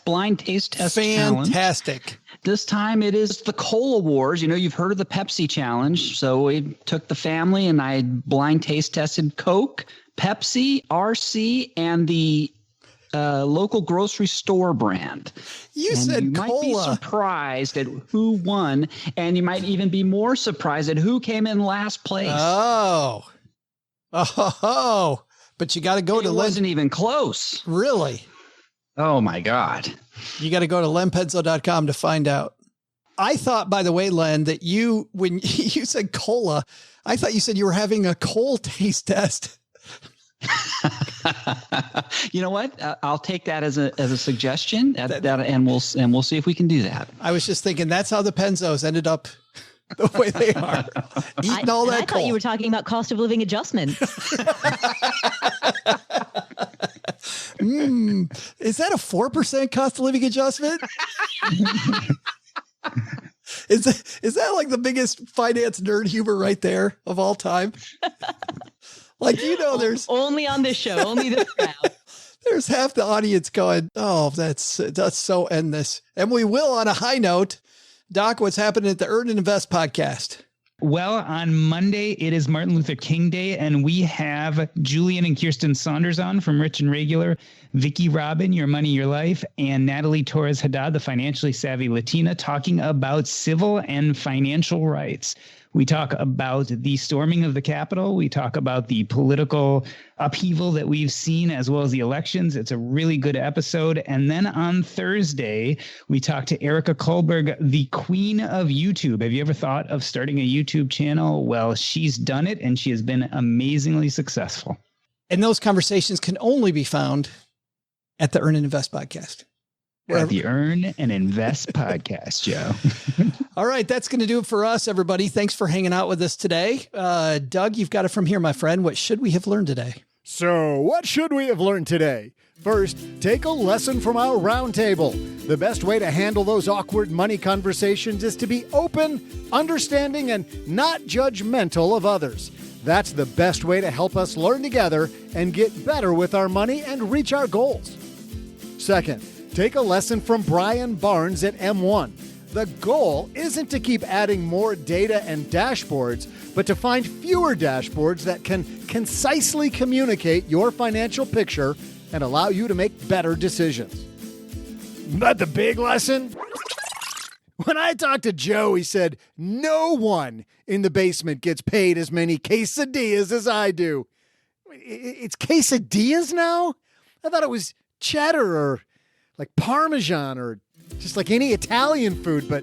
blind taste test Fantastic. Challenge. This time it is the Cola Wars. You've heard of the Pepsi challenge. So we took the family and I blind taste tested Coke, Pepsi, RC, and the local grocery store brand. You said Cola. Cola. You might be surprised at who won, and you might even be more surprised at who came in last place. Oh. But you got to go to It wasn't even close. Really? Oh, my God. You got to go to lenpenzo.com to find out. I thought, by the way, Len, that when you said cola, I thought you said you were having a coal taste test. You know what? I'll take that as a suggestion, and we'll see if we can do that. I was just thinking that's how the Penzos ended up the way they are, eating all that I thought you were talking about cost of living adjustments. Is that a 4% cost of living adjustment? Is that like the biggest finance nerd humor right there of all time? Like, there's only on this show, only this crowd. There's half the audience going, "Oh, that's so end this." And we will on a high note. Doc, what's happening at the Earn and Invest podcast? Well, on Monday, it is Martin Luther King Day, and we have Julian and Kirsten Saunders on from Rich and Regular, Vicky Robin, Your Money, Your Life, and Natalie Torres Haddad, the financially savvy Latina, talking about civil and financial rights. We talk about the storming of the Capitol. We talk about the political upheaval that we've seen, as well as the elections. It's a really good episode. And then on Thursday, we talk to Erica Kohlberg, the queen of YouTube. Have you ever thought of starting a YouTube channel? Well, she's done it, and she has been amazingly successful. And those conversations can only be found at the Earn and Invest podcast. At the Earn and Invest podcast, Joe. All right, that's going to do it for us, everybody. Thanks for hanging out with us today. Doug, you've got it from here, my friend. What should we have learned today? So, what should we have learned today? First, take a lesson from our roundtable. The best way to handle those awkward money conversations is to be open, understanding, and not judgmental of others. That's the best way to help us learn together and get better with our money and reach our goals. Second, take a lesson from Brian Barnes at M1. The goal isn't to keep adding more data and dashboards, but to find fewer dashboards that can concisely communicate your financial picture and allow you to make better decisions. But the big lesson? When I talked to Joe, he said, no one in the basement gets paid as many quesadillas as I do. It's quesadillas now? I thought it was cheddar or like Parmesan or just like any Italian food, but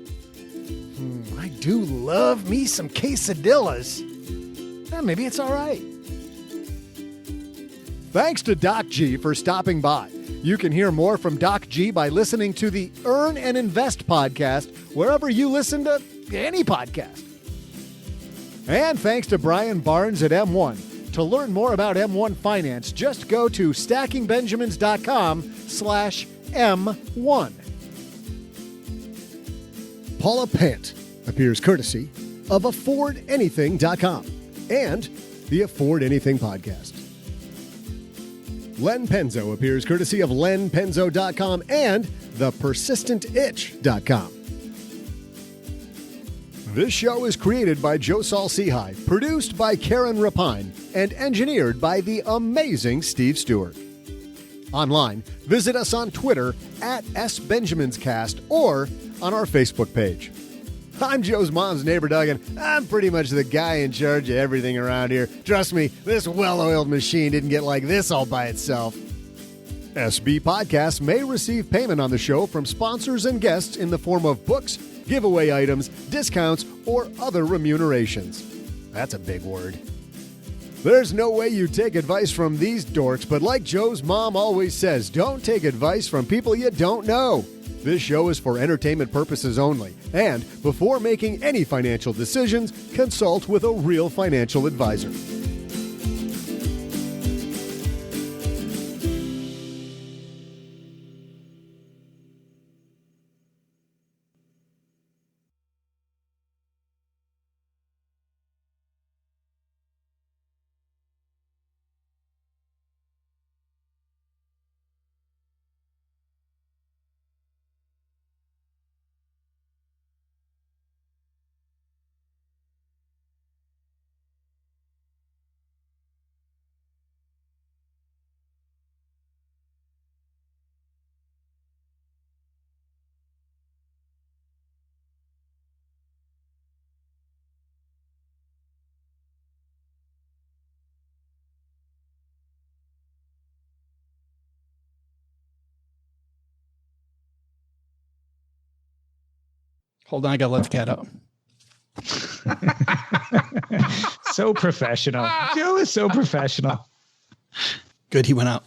I do love me some quesadillas. Maybe it's all right. Thanks to Doc G for stopping by. You can hear more from Doc G by listening to the Earn and Invest podcast wherever you listen to any podcast. And thanks to Brian Barnes at M1. To learn more about M1Finance, just go to stackingbenjamins.com/M1. Paula Pant appears courtesy of AffordAnything.com and the Afford Anything podcast. Len Penzo appears courtesy of LenPenzo.com and ThePersistentItch.com. This show is created by Joe Saul-Sehy, produced by Karen Rapine, and engineered by the amazing Steve Stewart. Online, visit us on Twitter at SBenjaminsCast or on our Facebook page. I'm Joe's mom's neighbor, Doug, and I'm pretty much the guy in charge of everything around here. Trust me, this well-oiled machine didn't get like this all by itself. SB Podcasts may receive payment on the show from sponsors and guests in the form of books, giveaway items, discounts, or other remunerations. That's a big word. There's no way you take advice from these dorks, but like Joe's mom always says, don't take advice from people you don't know. This show is for entertainment purposes only, and before making any financial decisions, consult with a real financial advisor. Hold on, I gotta let the cat out. So professional. Joe is so professional. Good, he went out.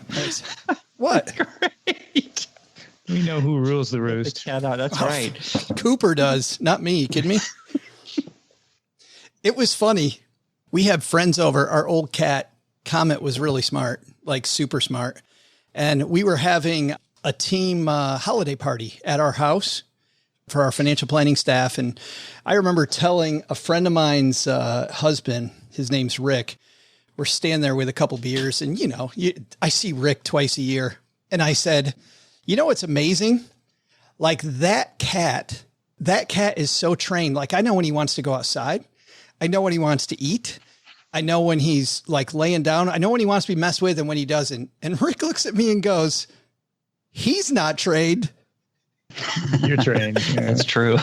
Nice. What? Great. We know who rules the roost. Yeah, no, that's right. Cooper does, not me. You kidding me? It was funny. We had friends over. Our old cat, Comet, was really smart, like super smart. And we were having a team holiday party at our house for our financial planning staff. And I remember telling a friend of mine's husband, his name's Rick, we're standing there with a couple beers. And, I see Rick twice a year. And I said, what's amazing? Like that cat is so trained. Like I know when he wants to go outside. I know when he wants to eat. I know when he's like laying down. I know when he wants to be messed with and when he doesn't. And Rick looks at me and goes, he's not trained. You're trained. Yeah. That's true.